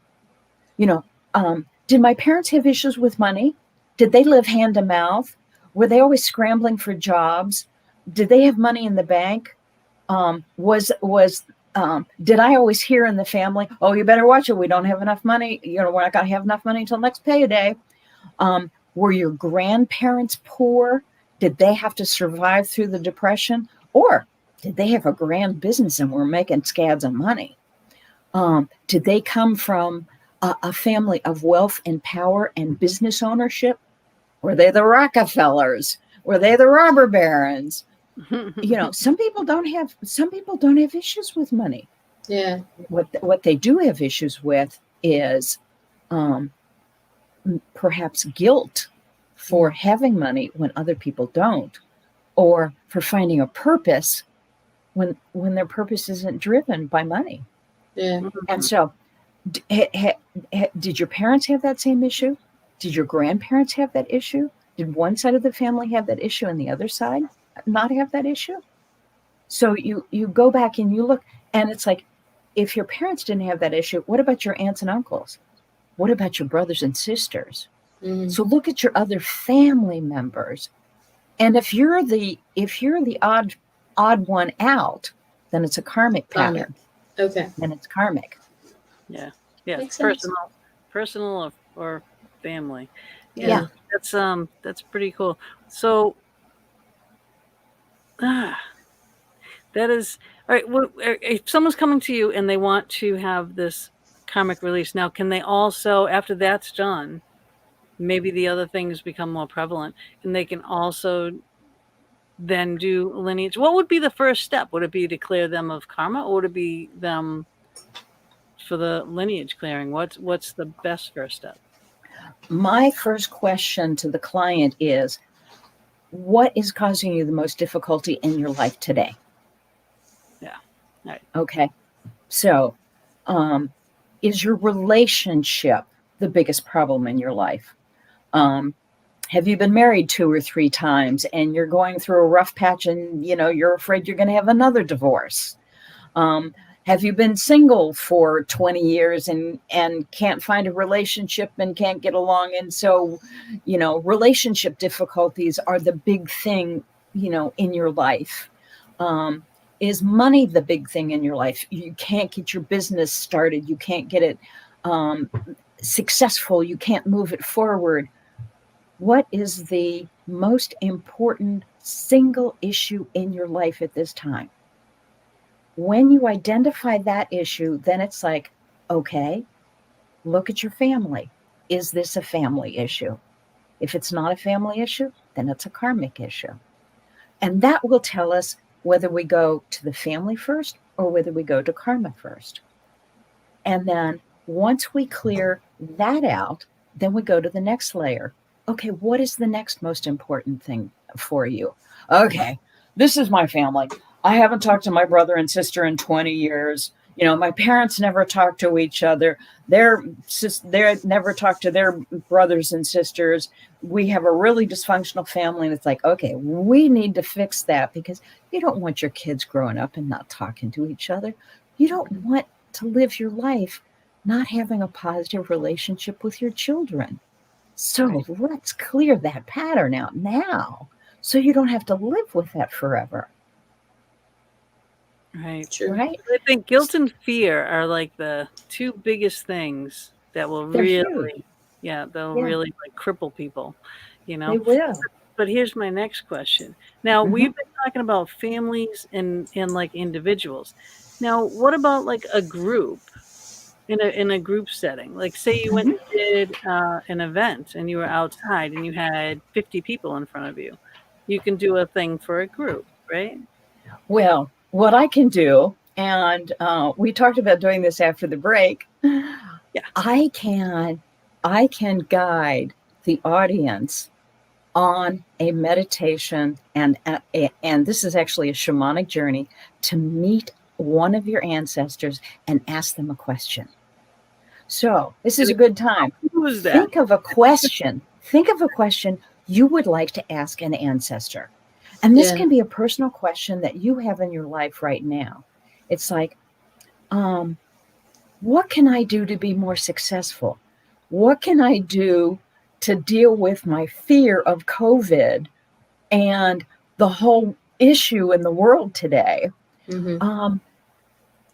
You know, did my parents have issues with money? Did they live hand to mouth? Were they always scrambling for jobs? Did they have money in the bank? Did I always hear in the family, oh, you better watch it. We don't have enough money. You know, we're not going to have enough money until next payday. Were your grandparents poor? Did they have to survive through the Depression? Or did they have a grand business and were making scads of money? Did they come from a family of wealth and power and business ownership? Were they the Rockefellers? Were they the robber barons? You know, some people don't have issues with money. Yeah. What they do have issues with is perhaps guilt for having money when other people don't, or for finding a purpose when their purpose isn't driven by money. Yeah. And so, did your parents have that same issue? Did your grandparents have that issue? Did one side of the family have that issue and the other side not have that issue? So you go back and you look, and it's like, if your parents didn't have that issue, what about your aunts and uncles? What about your brothers and sisters? Mm-hmm. So look at your other family members. And if you're the odd one out, then it's a karmic pattern. Okay. Then it's karmic. Yeah. Makes sense. Personal or family. Yeah. That's pretty cool. So that is all right. Well, if someone's coming to you and they want to have this karmic release, now can they also, after that's done, maybe the other things become more prevalent, and they can also then do lineage? What would be the first step? Would it be to clear them of karma, or would it be them for the lineage clearing? What's the best first step? My first question to the client is, what is causing you the most difficulty in your life today? Yeah. Right. Okay. So, is your relationship the biggest problem in your life? Have you been married 2 or 3 times and you're going through a rough patch and, you know, you're afraid you're going to have another divorce? Have you been single for 20 years and can't find a relationship and can't get along? And so, you know, relationship difficulties are the big thing, you know, in your life. Is money the big thing in your life? You can't get your business started. You can't get it successful. You can't move it forward. What is the most important single issue in your life at this time? When you identify that issue, then it's like, okay, look at your family. Is this a family issue? If it's not a family issue, then it's a karmic issue. And that will tell us whether we go to the family first or whether we go to karma first. And then once we clear that out, then we go to the next layer. Okay, what is the next most important thing for you? Okay, this is my family. I haven't talked to my brother and sister in 20 years. You know, my parents never talk to each other. They're never talk to their brothers and sisters. We have a really dysfunctional family. And it's like, okay, we need to fix that, because you don't want your kids growing up and not talking to each other. You don't want to live your life not having a positive relationship with your children. So let's clear that pattern out now, so you don't have to live with that forever. Right. True. Right? I think guilt and fear are like the 2 biggest things that will They're really, huge. they'll really like cripple people, you know. They will. But here's my next question. Now, we've been talking about families and like individuals. Now, what about like a group, in a group setting? Like, say you went and did an event and you were outside and you had 50 people in front of you. You can do a thing for a group, right? Well, what I can do, and we talked about doing this after the break. Yeah. I can guide the audience on a meditation, and this is actually a shamanic journey, to meet one of your ancestors and ask them a question. So this is a good time. Who is that? Think of a question. Think of a question you would like to ask an ancestor. And this can be a personal question that you have in your life right now. It's like, what can I do to be more successful? What can I do to deal with my fear of COVID and the whole issue in the world today? Mm-hmm.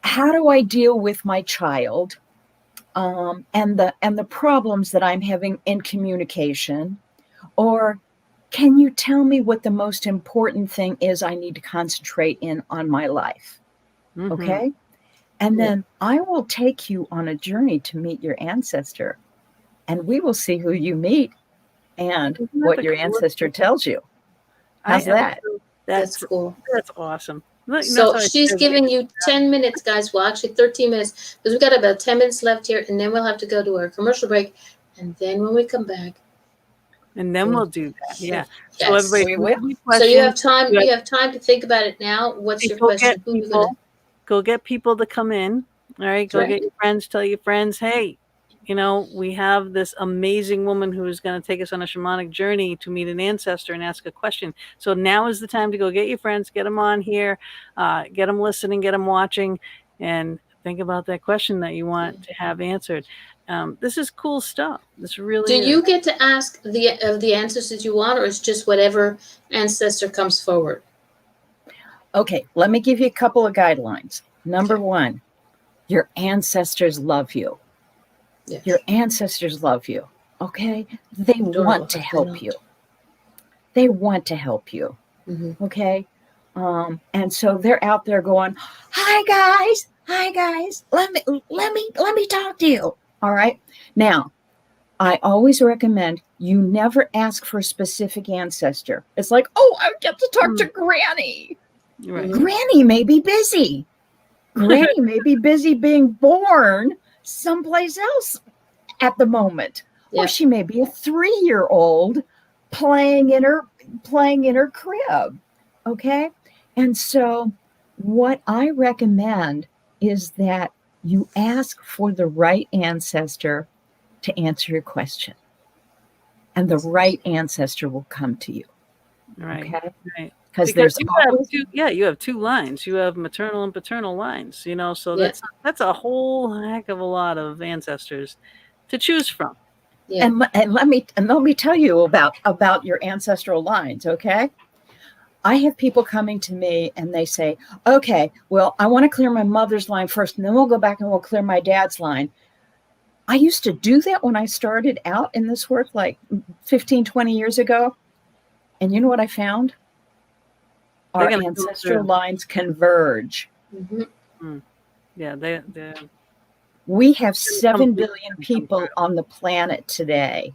How do I deal with my child and the problems that I'm having in communication? Or can you tell me what the most important thing is I need to concentrate in on my life? Mhm. Okay. And Yeah. then I will take you on a journey to meet your ancestor, and we will see who you meet and Isn't that what the your coolest ancestor thing? tells you. How's that? That's That's cool. that's awesome. Look, that's So how I she's said giving you 10 minutes, guys. Well, actually 13 minutes, because we got about 10 minutes left here, and then we'll have to go to our commercial break. And then when we come back, and then we'll do that. Yeah. So yes. everybody, We if you will. have any So you have questions, time. you You have time to think about it now. What's your go question? get Who you gonna? people. Go get people to come in. All right. Go Right. get your friends. Tell your friends, hey, we have this amazing woman who is going to take us on a shamanic journey to meet an ancestor and ask a question. So now is the time to go get your friends, get them on here, get them listening, get them watching, and think about that question that you want to have answered. This is cool stuff. This really Do is. you get to ask the ancestors you want, or it's just whatever ancestor comes forward? Okay, let me give you a couple of guidelines. Number Okay. one, your ancestors love you. Yes. Your ancestors love you. Okay? They Adorable. want to How can they help not? you. They want to help you. Mm-hmm. Okay? And so they're out there going, "Hi guys, hi guys. Let me talk to you." All right? Now, I always recommend you never ask for a specific ancestor. It's like, "Oh, I get to talk to Granny." Right. Mm-hmm. Granny may be busy. Granny may be busy being born someplace else at the moment. Yeah. Or she may be a 3-year-old playing in her crib. Okay? And so what I recommend is that you ask for the right ancestor to answer your question. And the right ancestor will come to you. Right. Okay? Right. Because Because there's you have always you have two lines. You have maternal and paternal lines, so Yeah. that's a whole heck of a lot of ancestors to choose from. Yeah. and let me tell you about your ancestral lines, okay? I have people coming to me and they say, "Okay, well, I want to clear my mother's line first, and then we'll go back and we'll clear my dad's line." I used to do that when I started out in this work like 15, 20 years ago. And you know what I found? They're Our gonna go ancestral through. lines converge. Mm-hmm. Yeah, they're We have gonna 7 complete billion and come people on the planet today.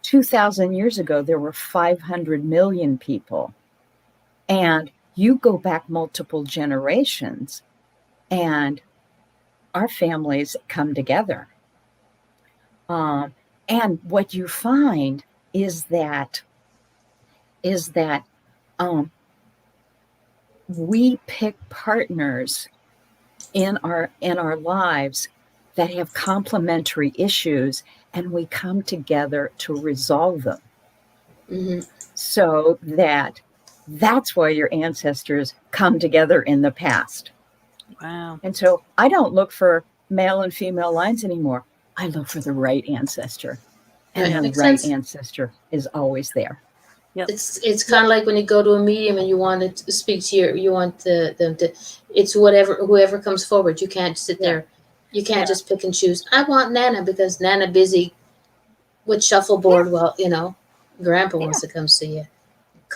2,000 years ago, there were 500 million people. And you go back multiple generations, and our families come together. And what you find is that um, we pick partners in our lives that have complementary issues, and we come together to resolve them. Mm-hmm. So that's why your ancestors come together in the past. Wow. And so I don't look for male and female lines anymore. I look for the right ancestor. And Right. the Makes right sense. ancestor is always there. Yep. It's kind of like when you go to a medium and you want to speak to you want them to. It's whoever comes forward. You can't sit there. You can't just pick and choose. I want Nana because Nana busy with shuffleboard. Well, Grandpa wants to come see you.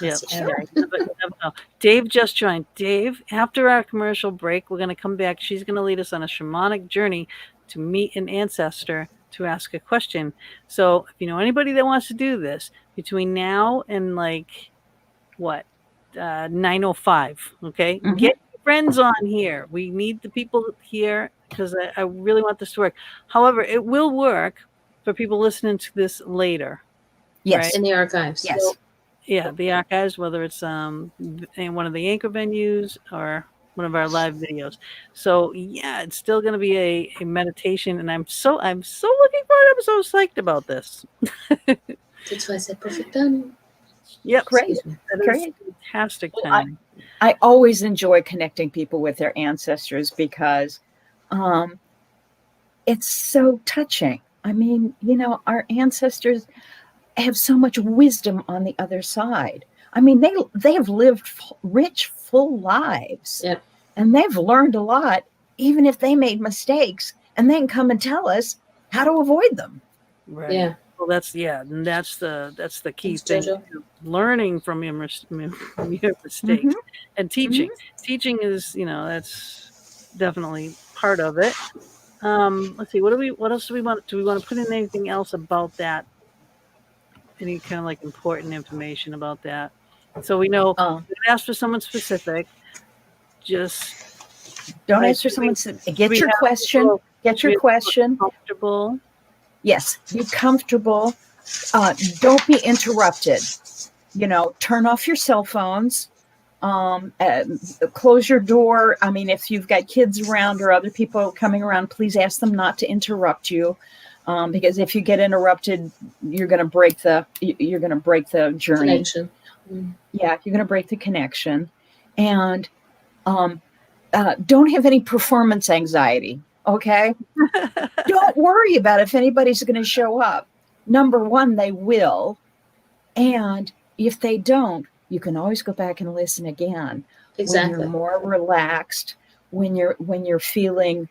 Yeah. Sure. You never know. Dave just joined. Dave, after our commercial break, we're going to come back. She's going to lead us on a shamanic journey to meet an ancestor to ask a question. So if you know anybody that wants to do this between now and 9:05, okay? Mhm. Get your friends on here. We need the people here because I really want this to work. However, it will work for people listening to this later. Yes. In the archives. Yes. So, yeah, the archives, whether it's in one of the anchor venues or one of our live videos. So yeah, it's still going to be a meditation, and I'm so looking forward. I'm so psyched about this. That's why I said perfect timing. Yep, Great. Excuse me. that is Great. fantastic Well, time. I always enjoy connecting people with their ancestors because it's so touching. I mean, our ancestors have so much wisdom on the other side. I mean, they have lived rich, full lives, Yep. and they've learned a lot, even if they made mistakes, and then come and tell us how to avoid them. Right. Yeah. Well, that's the key Thanks, thing. Jojo. Learning from your mistakes Mhm. and teaching. Teaching is, that's definitely part of it. Let's see. What else do we want? Do we want to put in anything else about that? Any kind of like important information about that? So we know. Uh, Ask for someone specific. Just don't like, answer someone. do Get we your have question. people- Get do we your have people question. comfortable. Yes, be comfortable. Don't be interrupted. Turn off your cell phones. Close your door. I mean, if you've got kids around or other people coming around, please ask them not to interrupt you, because if you get interrupted, you're going to break the journey. Connection. Yeah, you're going to break the connection, and don't have any performance anxiety. Okay, don't worry about if anybody's going to show up. Number one, they will, and if they don't, you can always go back and listen again. Exactly. When you're more relaxed, when you're feeling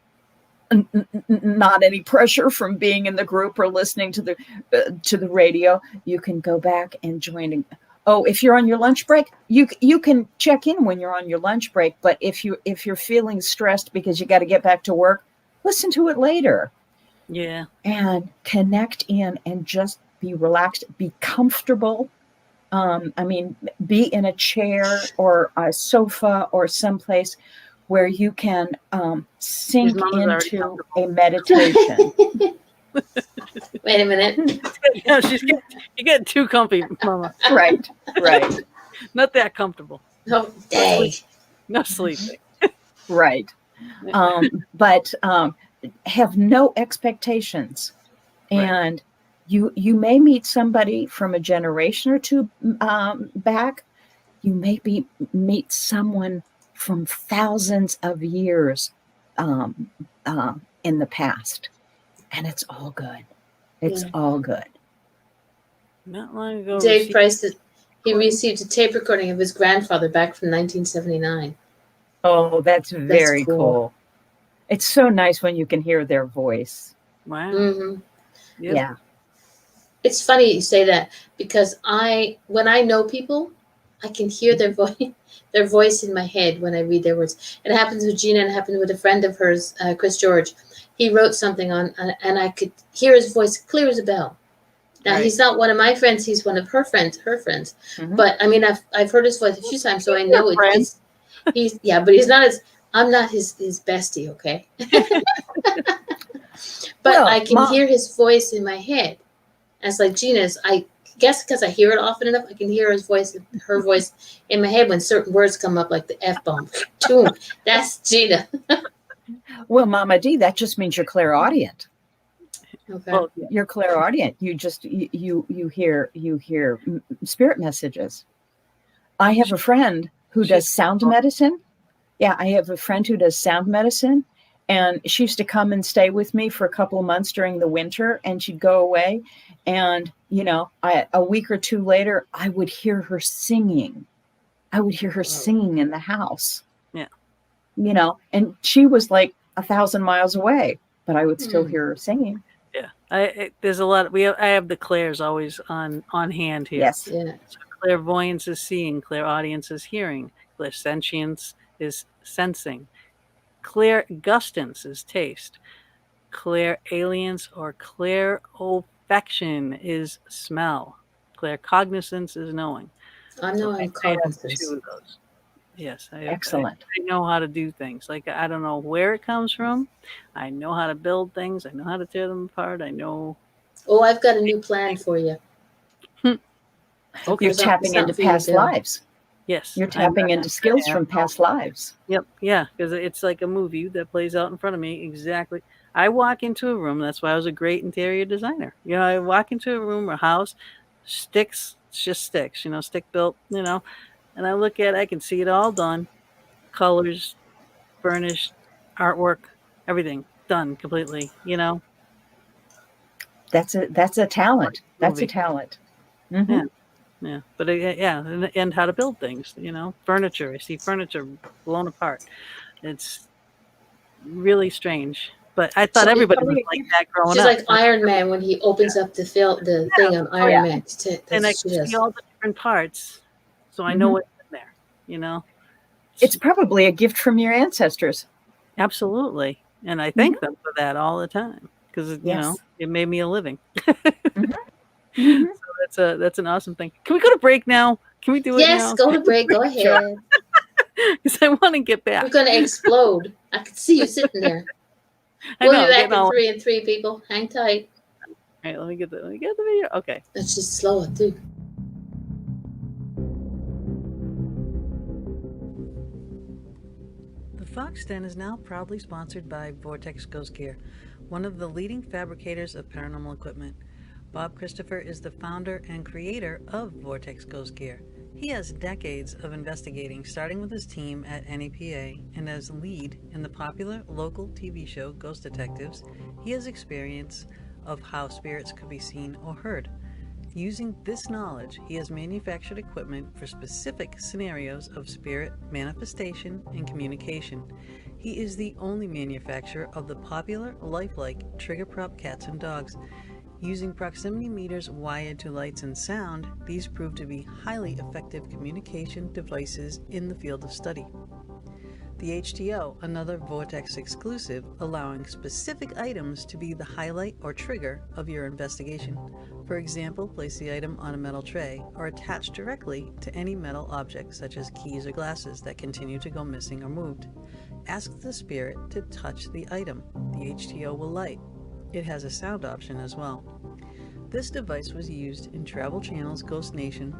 not any pressure from being in the group or listening to the radio, you can go back and join. Oh, if you're on your lunch break, you can check in when you're on your lunch break. But if you're feeling stressed because you got to get back to work, listen to it later. Yeah. And connect in and just be relaxed, be comfortable. Be in a chair or a sofa or someplace where you can sink into a meditation. Wait a minute. Yeah, you're getting too comfy, Mama. Right. Not that comfortable. No, dang. No sleeping. Right. But have no expectations. And you may meet somebody from a generation or two back. You may meet someone from thousands of years in the past. And it's all good. It's all good. Not long ago, Dave Price, he received a tape recording of his grandfather back from 1979. Oh, that's very cool. It's so nice when you can hear their voice. Wow. Mm-hmm. Yep. Yeah. It's funny you say that, because when I know people, I can hear their voice in my head when I read their words. It happens with Gina, and it happened with a friend of hers, Chris George. He wrote something and I could hear his voice clear as a bell. Now, he's not one of my friends; he's one of her friends. Mm-hmm. But I mean, I've heard his voice a few times, so I know it's but he's not I'm not his bestie, okay? But I can hear his voice in my head. And it's like Gina's. I guess because I hear it often enough, I can hear her voice in my head when certain words come up, like the F-bomb. That's Gina. Well, Mama D, that just means you're clairaudient. Okay. Well, you're clairaudient. You just you hear spirit messages. I have a friend who does sound medicine. Yeah, I have a friend who does sound medicine, and she used to come and stay with me for a couple of months during the winter, and she'd go away, and a week or two later, I would hear her singing. I would hear her singing in the house. Yeah. And she was like 1,000 miles away, but I would still hear her singing. Yeah, there's a lot. I have the clairs always on hand here. Yes. Yeah. So clairvoyance is seeing, clairaudience is hearing, clairsentience is sensing, clairgustance is taste, clairalience or clairolfaction is smell, claircognizance is knowing. I know I'm cognizant. Two of those. Yes, Excellent. I know how to do things. Like, I don't know where it comes from. I know how to build things. I know how to tear them apart. I know. Oh, I've got a new plan for you. Okay. You're tapping into past lives. Yes. You're tapping into skills from past lives. Yep. Yeah. Because it's like a movie that plays out in front of me. Exactly. I walk into a room. That's why I was a great interior designer. I walk into a room or house, sticks, it's just sticks, stick built, and I look at it, I can see it all done. Colors, furnished, artwork, everything. done completely, you know. That's a talent. That's a Movie. talent. Yeah, yeah. But yeah, and how to build things, you know, furniture. I see furniture blown apart. It's really strange. But I thought So everybody was like that growing she's up. like Iron Man when he opens up the thing on Oh Iron yeah, Man. and That's I what can she see does. all the different parts, so I know Mhm. what's in there. You know, It's probably a gift from your ancestors. absolutely, and I Mhm. thank them for that all the time because you know Yes. it made me a living. Mhm. Mhm. So that's an awesome thing. Can we go to break now? Can we do it Yes, now? go to break. Go Sure. ahead. Because I want to get You're back. gonna explode. I can see you sitting there. I We'll know be I'm back getting in all. 3 and 3, people. Hang tight. All right, let me get the video. Okay. Let's just slow it too. The Fox Den is now proudly sponsored by Vortex Ghost Gear, one of the leading fabricators of paranormal equipment. Bob Christopher is the founder and creator of Vortex Ghost Gear. He has decades of investigating, starting with his team at NEPA and as lead in the popular local TV show Ghost Detectives. He has experience of how spirits could be seen or heard. Using this knowledge, he has manufactured equipment for specific scenarios of spirit manifestation and communication. He is the only manufacturer of the popular lifelike trigger prop cats and dogs. Using proximity meters wired to lights and sound, these prove to be highly effective communication devices in the field of study. The HTO, another Vortex exclusive, allowing specific items to be the highlight or trigger of your investigation. For example, place the item on a metal tray or attach directly to any metal object such as keys or glasses that continue to go missing or moved. Ask the spirit to touch the item. The HTO will light. It has a sound option as well. This device was used in Travel Channel's Ghost Nation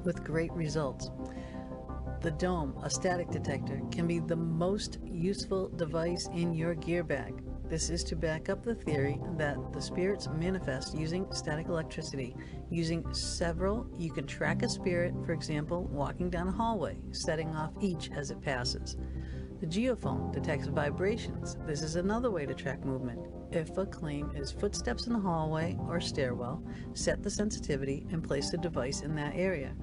with great results. The Dome, a static detector, can be the most useful device in your gear bag. This is to back up the theory that the spirits manifest using static electricity. Using several, you can track a spirit, for example, walking down a hallway, setting off each as it passes. The geophone detects vibrations. This is another way to track movement. If a claim is footsteps in the hallway or stairwell, set the sensitivity and place the device in that area.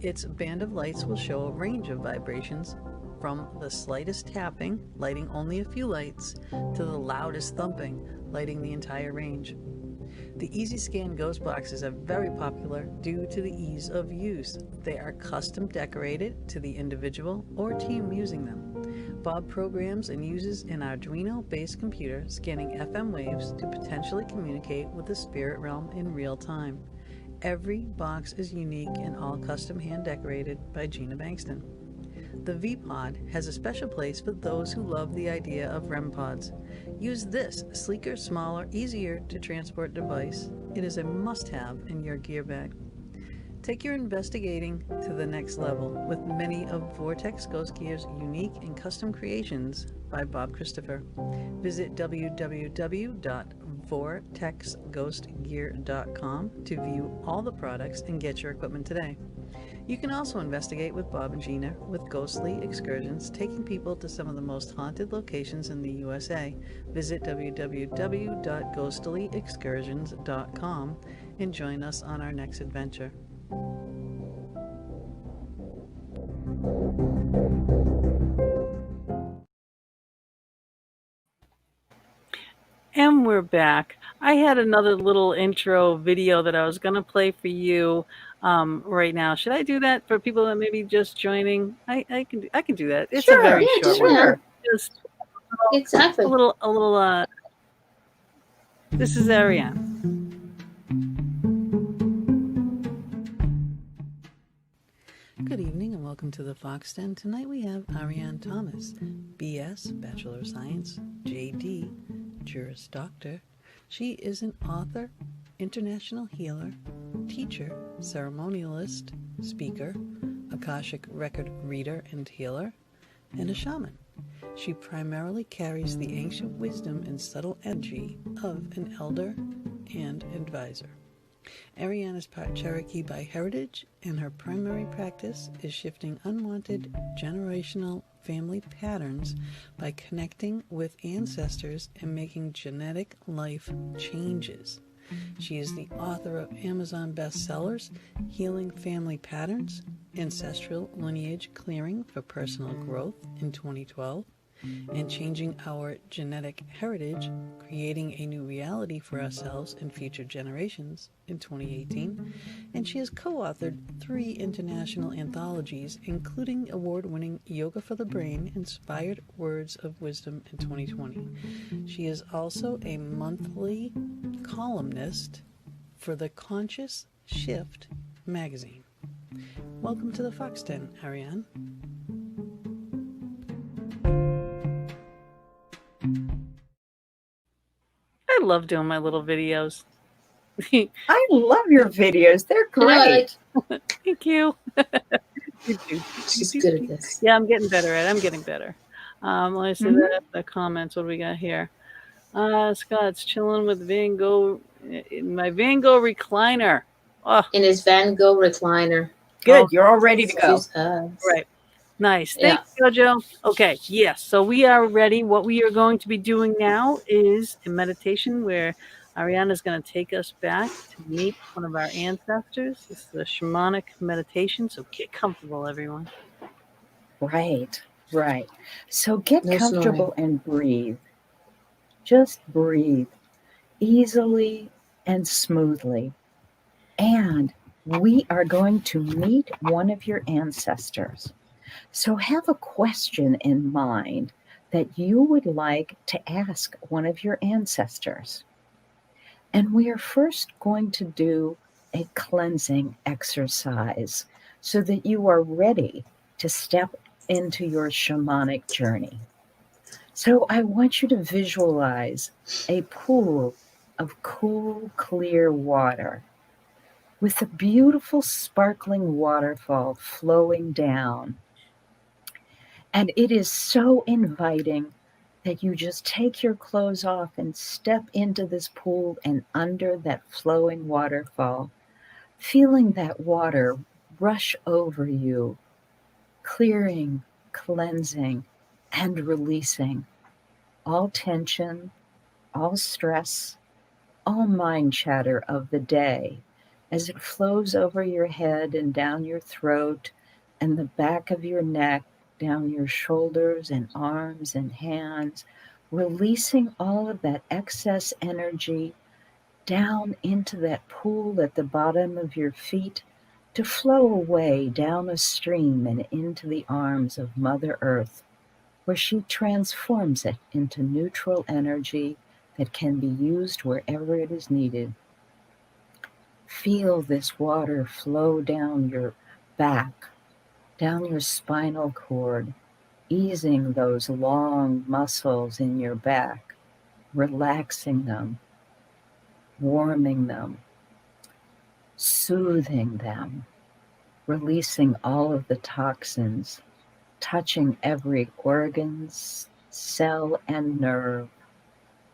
Its band of lights will show a range of vibrations from the slightest tapping, lighting only a few lights, to the loudest thumping, lighting the entire range. The Easy Scan ghost boxes are very popular due to the ease of use. They are custom decorated to the individual or team using them. Bob programs and uses an Arduino-based computer scanning FM waves to potentially communicate with the spirit realm in real time. Every box is unique and all custom hand decorated by Gina Bankston. The V-Pod has a special place for those who love the idea of REM pods. Use this sleeker, smaller, easier to transport device. It is a must-have in your gear bag. Take your investigating to the next level with many of Vortex Ghost Gear's unique and custom creations by Bob Christopher. Visit www.vortexghostgear.com to view all the products and get your equipment today. You can also investigate with Bob and Gina with ghostly excursions, taking people to some of the most haunted locations in the USA. Visit www.ghostlyexcursions.com and join us on our next adventure. And we're back. I had another little intro video that I was going to play for you right now. Should I do that for people that may be just joining? I can do that. It's a Sure. very Yeah, short just one. Sure. Just exactly. a little. This is Arianne. Good evening and welcome to the Fox Den. Tonight we have Ariann Thomas, BS, Bachelor of Science, JD, Juris Doctor. She is an author, international healer, teacher, ceremonialist, speaker, Akashic Record reader and healer, and a shaman. She primarily carries the ancient wisdom and subtle energy of an elder and advisor. Ariann is part Cherokee by heritage, and her primary practice is shifting unwanted generational family patterns by connecting with ancestors and making genetic life changes. She is the author of Amazon bestsellers, Healing Family Patterns, Ancestral Lineage Clearing for Personal Growth in 2012, and Changing Our Genetic Heritage, Creating a New Reality for Ourselves and Future Generations in 2018, and she has co-authored 3 international anthologies, including award-winning Yoga for the Brain, Inspired Words of Wisdom in 2020. She is also a monthly columnist for the Conscious Shift magazine. Welcome to the Fox Den, Ariann. I love doing my little videos. I love your videos. They're great. Thank you. She's good at this. Yeah, I'm getting better at it. I'm getting better. Let me see the comments. What do we got here? Scott's chilling with Van Gogh in my Van Gogh recliner. Oh, In his Van Gogh recliner. Good. You're all ready to go. Right. Nice. Thank you, Jojo. Okay. Yes. So we are ready. What we are going to be doing now is a meditation where Ariann is going to take us back to meet one of our ancestors. This is the Shamanic Meditation. So get comfortable, everyone. Right. So get No comfortable snoring. and breathe. Just breathe easily and smoothly. And we are going to meet one of your ancestors. So have a question in mind that you would like to ask one of your ancestors. And we are first going to do a cleansing exercise so that you are ready to step into your shamanic journey. So I want you to visualize a pool of cool, clear water with a beautiful sparkling waterfall flowing down. And it is so inviting that you just take your clothes off and step into this pool and under that flowing waterfall, feeling that water rush over you, clearing, cleansing, and releasing all tension, all stress, all mind chatter of the day as it flows over your head and down your throat and the back of your neck, down your shoulders and arms and hands, releasing all of that excess energy down into that pool at the bottom of your feet to flow away down a stream and into the arms of Mother Earth, where she transforms it into neutral energy that can be used wherever it is needed. Feel this water flow down your back, down your spinal cord, easing those long muscles in your back, relaxing them, warming them, soothing them, releasing all of the toxins, touching every organ, cell, and nerve,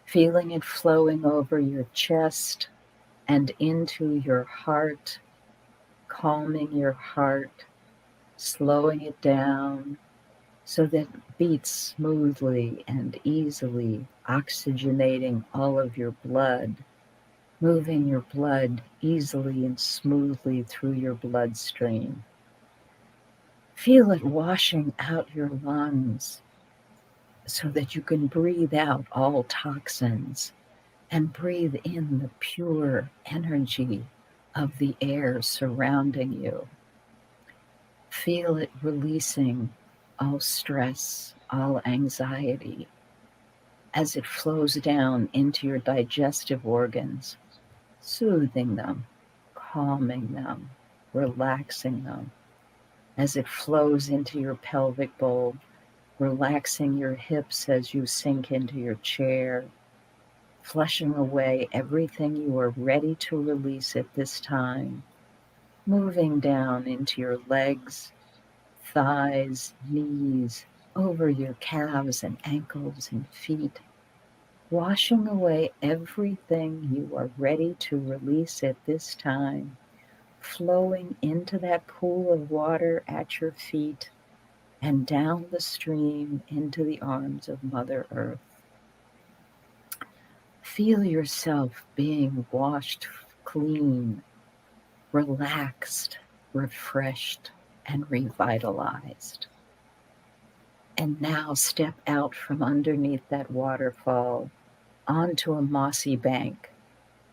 feeling it flowing over your chest and into your heart, calming your heart, slowing it down so that it beats smoothly and easily, oxygenating all of your blood, moving your blood easily and smoothly through your bloodstream. Feel it washing out your lungs so that you can breathe out all toxins and breathe in the pure energy of the air surrounding you. Feel it releasing all stress, all anxiety, as it flows down into your digestive organs, soothing them, calming them, relaxing them, as it flows into your pelvic bowl, relaxing your hips as you sink into your chair, flushing away everything you are ready to release at this time, moving down into your legs, thighs, knees, over your calves and ankles and feet, washing away everything you are ready to release at this time, flowing into that pool of water at your feet and down the stream into the arms of Mother Earth. Feel yourself being washed clean, relaxed, refreshed, and revitalized. And now step out from underneath that waterfall onto a mossy bank,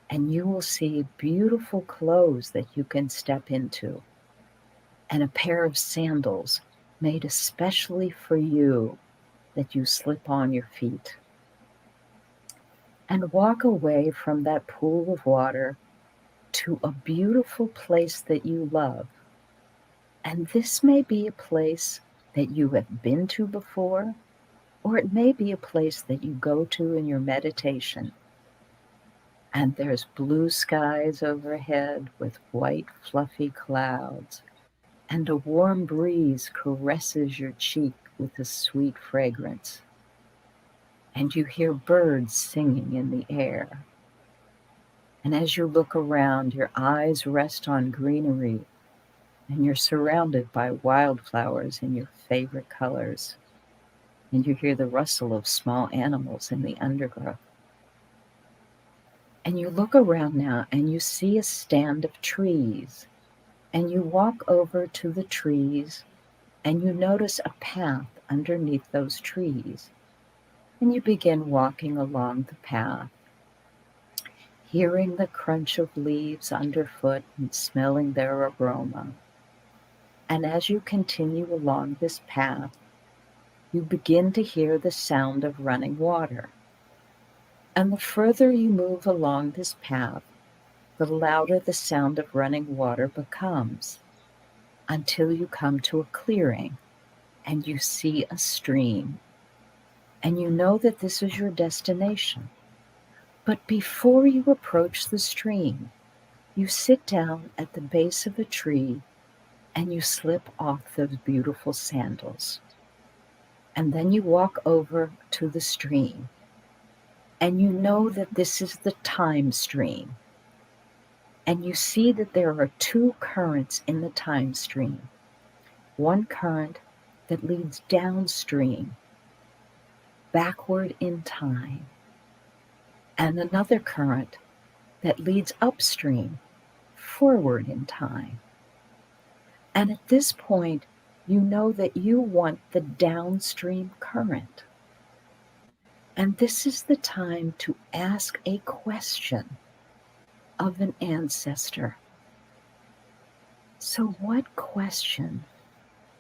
and you will see beautiful clothes that you can step into, and a pair of sandals made especially for you that you slip on your feet. And walk away from that pool of water to a beautiful place that you love. And this may be a place that you have been to before, or it may be a place that you go to in your meditation. And there's blue skies overhead with white fluffy clouds, and a warm breeze caresses your cheek with a sweet fragrance. And you hear birds singing in the air. And as you look around, your eyes rest on greenery, and you're surrounded by wildflowers in your favorite colors. And you hear the rustle of small animals in the undergrowth. And you look around now and you see a stand of trees. And you walk over to the trees and you notice a path underneath those trees. And you begin walking along the path, hearing the crunch of leaves underfoot and smelling their aroma. And as you continue along this path, you begin to hear the sound of running water. And the further you move along this path, the louder the sound of running water becomes, until you come to a clearing and you see a stream. And you know that this is your destination. But before you approach the stream, you sit down at the base of a tree and you slip off those beautiful sandals. And then you walk over to the stream. And you know that this is the time stream. And you see that there are two currents in the time stream. One current that leads downstream, backward in time, and another current that leads upstream, forward in time. And at this point, you know that you want the downstream current. And this is the time to ask a question of an ancestor. So what question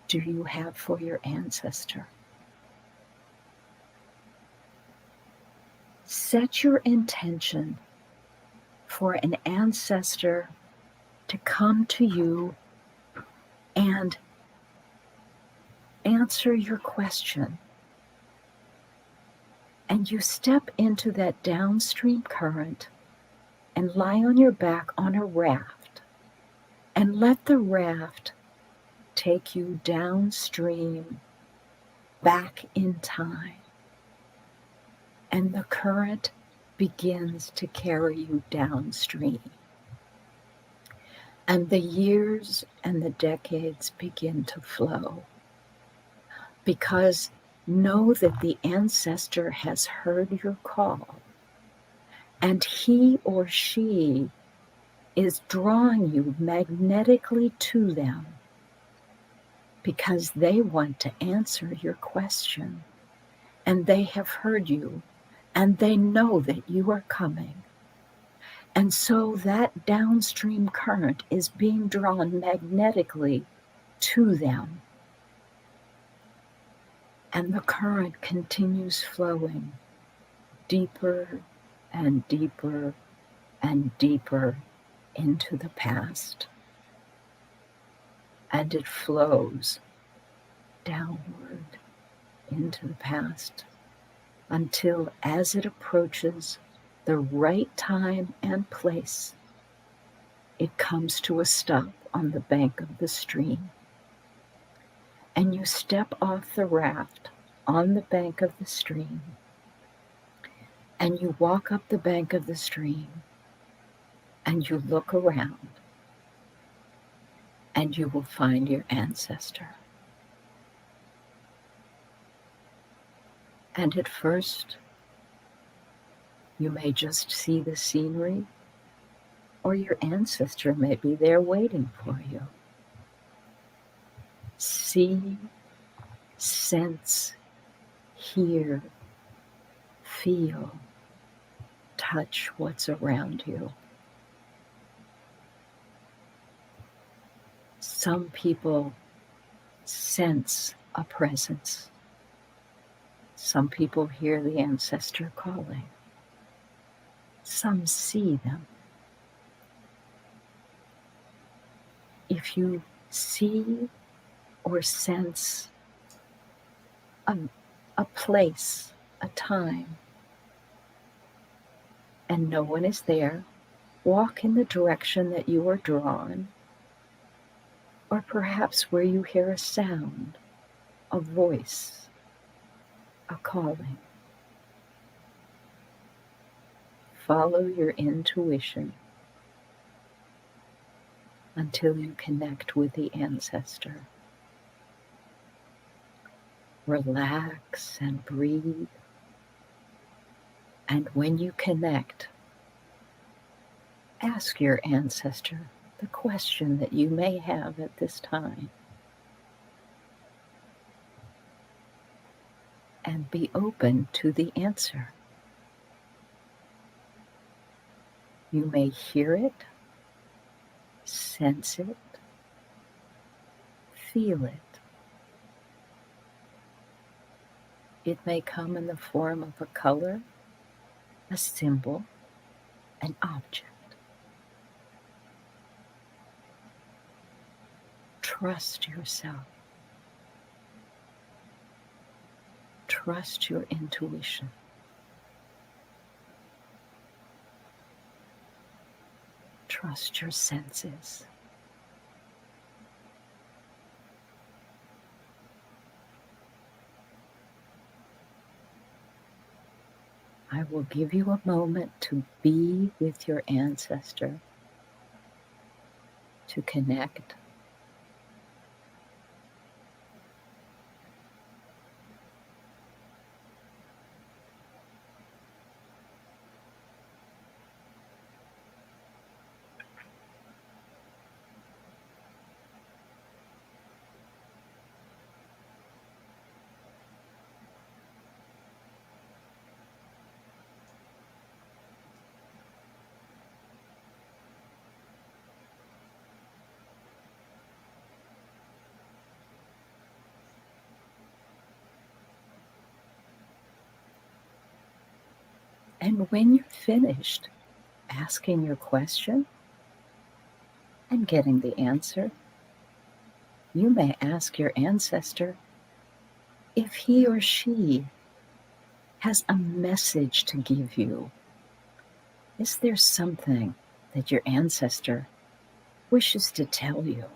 do you have for your ancestor? Set your intention for an ancestor to come to you and answer your question. And you step into that downstream current and lie on your back on a raft and let the raft take you downstream, back in time. And the current begins to carry you downstream. And the years and the decades begin to flow. Because know that the ancestor has heard your call, and he or she is drawing you magnetically to them because they want to answer your question, and they have heard you, and they know that you are coming. And so that downstream current is being drawn magnetically to them. And the current continues flowing deeper and deeper and deeper into the past. And it flows downward into the past until, as it approaches the right time and place, it comes to a stop on the bank of the stream. And you step off the raft on the bank of the stream, and you walk up the bank of the stream and you look around and you will find your ancestor. And at first, you may just see the scenery, or your ancestor may be there waiting for you. See, sense, hear, feel, touch what's around you. Some people sense a presence. Some people hear the ancestor calling. Some see them. If you see or sense a place, a time, and no one is there, walk in the direction that you are drawn, or perhaps where you hear a sound, a voice, a calling. Follow your intuition until you connect with the ancestor. Relax and breathe. And when you connect, ask your ancestor the question that you may have at this time. And be open to the answer. You may hear it, sense it, feel it. It may come in the form of a color, a symbol, an object. Trust yourself. Trust your intuition. Trust your senses. I will give you a moment to be with your ancestor, to connect. And when you're finished asking your question and getting the answer, you may ask your ancestor if he or she has a message to give you. Is there something that your ancestor wishes to tell you?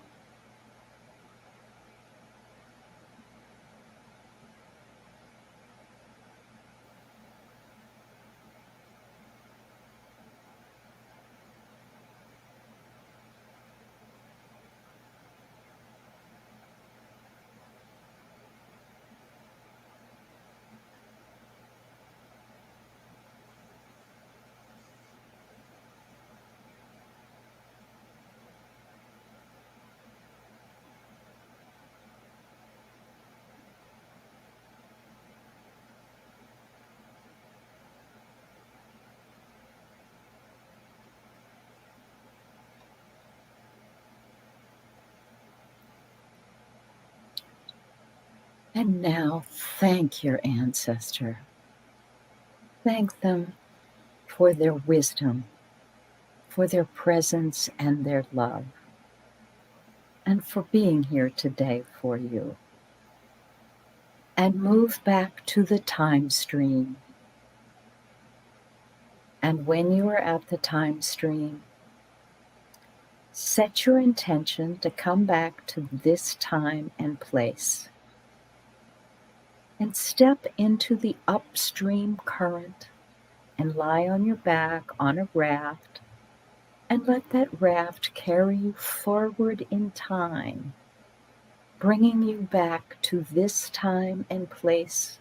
And now thank your ancestor. Thank them for their wisdom, for their presence and their love, and for being here today for you. And move back to the time stream. And when you are at the time stream, set your intention to come back to this time and place. And step into the upstream current and lie on your back on a raft and let that raft carry you forward in time, bringing you back to this time and place,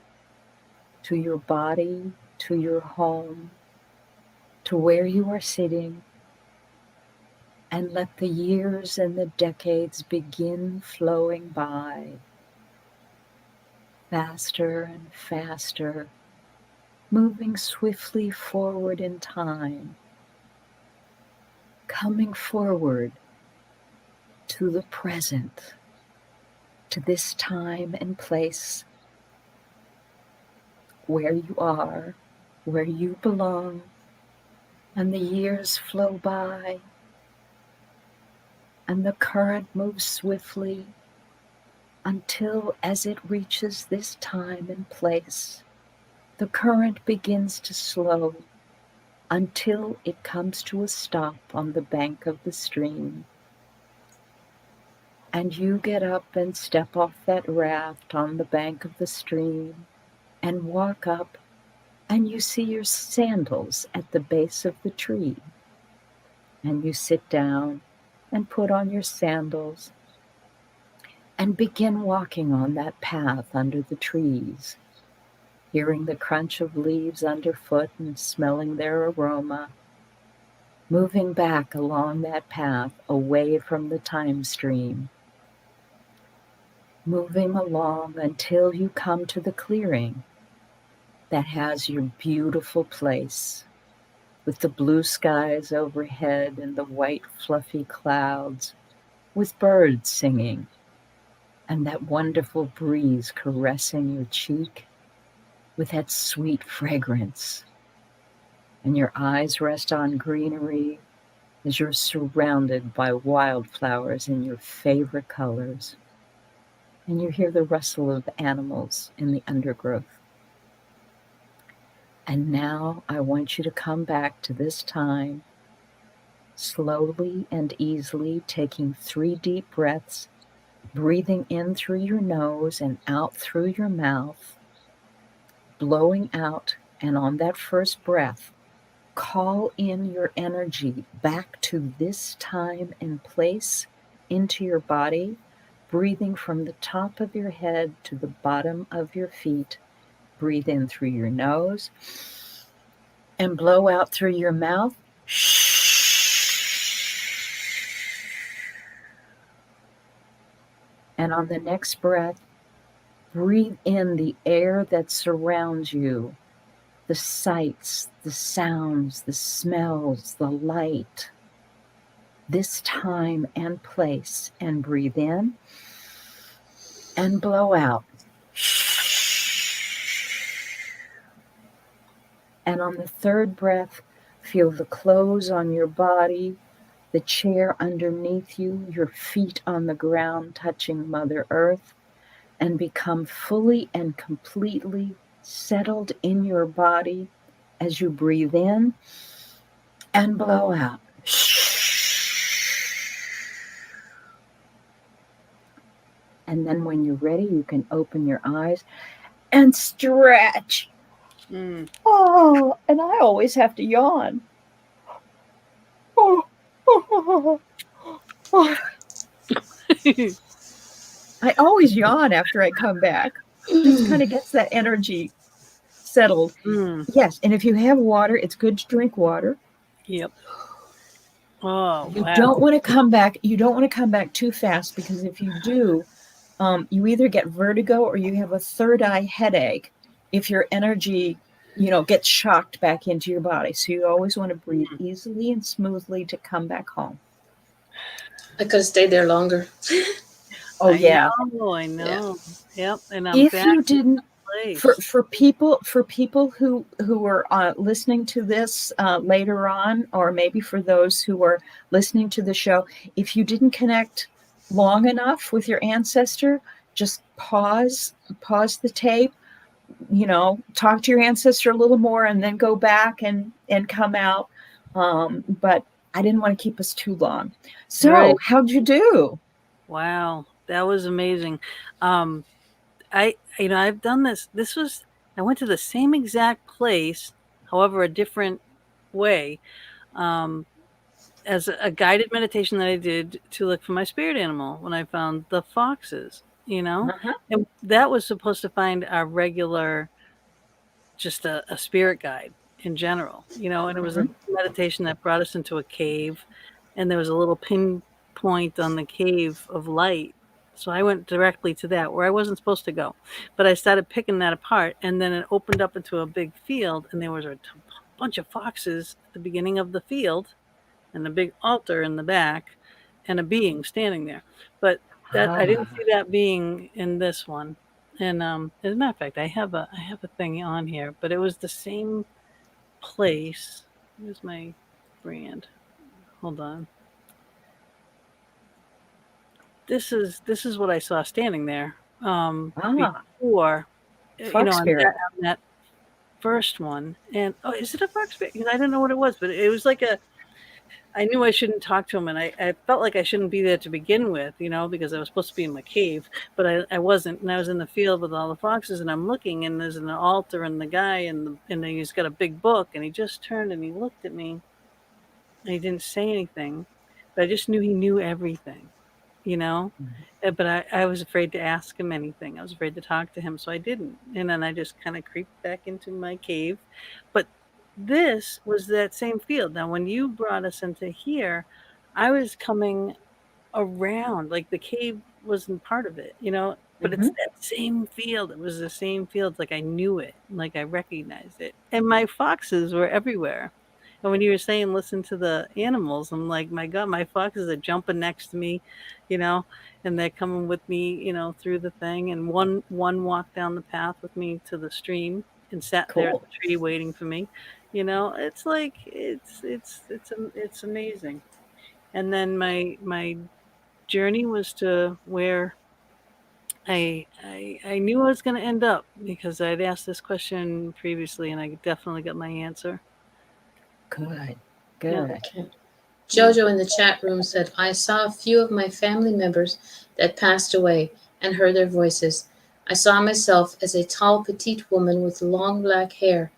to your body, to your home, to where you are sitting, and let the years and the decades begin flowing by, faster and faster, moving swiftly forward in time, coming forward to the present, to this time and place where you are, where you belong, and the years flow by, and the current moves swiftly until, as it reaches this time and place, the current begins to slow until it comes to a stop on the bank of the stream. And you get up and step off that raft on the bank of the stream and walk up, and you see your sandals at the base of the tree. And you sit down and put on your sandals and begin walking on that path under the trees, hearing the crunch of leaves underfoot and smelling their aroma, moving back along that path away from the time stream, moving along until you come to the clearing that has your beautiful place with the blue skies overhead and the white fluffy clouds, with birds singing and that wonderful breeze caressing your cheek with that sweet fragrance. And your eyes rest on greenery as you're surrounded by wildflowers in your favorite colors. And you hear the rustle of animals in the undergrowth. And now I want you to come back to this time, slowly and easily taking 3 deep breaths, breathing in through your nose and out through your mouth, blowing out, and on that first breath, call in your energy back to this time and place into your body, breathing from the top of your head to the bottom of your feet. Breathe in through your nose and blow out through your mouth. And on the next breath, breathe in the air that surrounds you, the sights, the sounds, the smells, the light, this time and place, and breathe in and blow out. And on the third breath, feel the clothes on your body, the chair underneath you, your feet on the ground touching Mother Earth, and become fully and completely settled in your body as you breathe in and blow out. And then when you're ready, you can open your eyes and stretch. Oh, and I always have to yawn. I always yawn after I come back. Just kind of gets that energy settled. Yes, and if you have water, it's good to drink water. Yep. Oh, You wow. don't want to come back. You don't want to come back too fast, because if you do, you either get vertigo or you have a third eye headache if your energy, gets shocked back into your body. So you always want to breathe easily and smoothly to come back home. I could have stayed there longer. Oh, yeah. I know. Yep. And I'm If back you didn't, in place. for people who are listening to this later on, or maybe for those who are listening to the show, if you didn't connect long enough with your ancestor, just pause the tape, talk to your ancestor a little more, and then go back and come out. But I didn't want to keep us too long. So Right. How'd you do? Wow, that was amazing. I've done this. I went to the same exact place. however, a different way, as a guided meditation that I did to look for my spirit animal when I found the foxes, Uh-huh. and that was supposed to find our regular, just a spirit guide in general, and it was a Mhm. meditation that brought us into a cave, and there was a little pinpoint on the cave of light. So I went directly to that where I wasn't supposed to go, but I started picking that apart, and then it opened up into a big field, and there was a bunch of foxes at the beginning of the field, and a big altar in the back, and a being standing there. But that I didn't Ah. see that being in this one. And as a matter of fact, I have a thing on here, but it was the same place. Where's my brand? Hold on. This is what I saw standing there Ah. before, Fox on spirit. that first one. And is it a fox? Because I didn't know what it was, but it was like I knew I shouldn't talk to him, and I felt like I shouldn't be there to begin with, because I was supposed to be in my cave, but I wasn't, and I was in the field with all the foxes, and I'm looking, and there's an altar, and the guy, and then he's got a big book, and he just turned and he looked at me, and he didn't say anything, but I just knew he knew everything, you know. Mhm. But I was afraid to ask him anything. I was afraid to talk to him, so I didn't. And then I just kind of creeped back into my cave. But this was that same field. Now, when you brought us into here, I was coming around, like the cave wasn't part of it, but it's Mhm. that same field. It was the same field. Like I knew it, like I recognized it. And my foxes were everywhere. And when you were saying listen to the animals, I'm like, my God, my foxes are jumping next to me, you know, and they're coming with me, through the thing. And one walked down the path with me to the stream and sat there at Cool. the tree waiting for me. It's like it's amazing. And then my journey was to where I knew I was going to end up because I'd asked this question previously, and I definitely got my answer. Good. Yeah. Good. Okay. Jojo in the chat room said, I saw a few of my family members that passed away and heard their voices. I saw myself as a tall, petite woman with long black hair.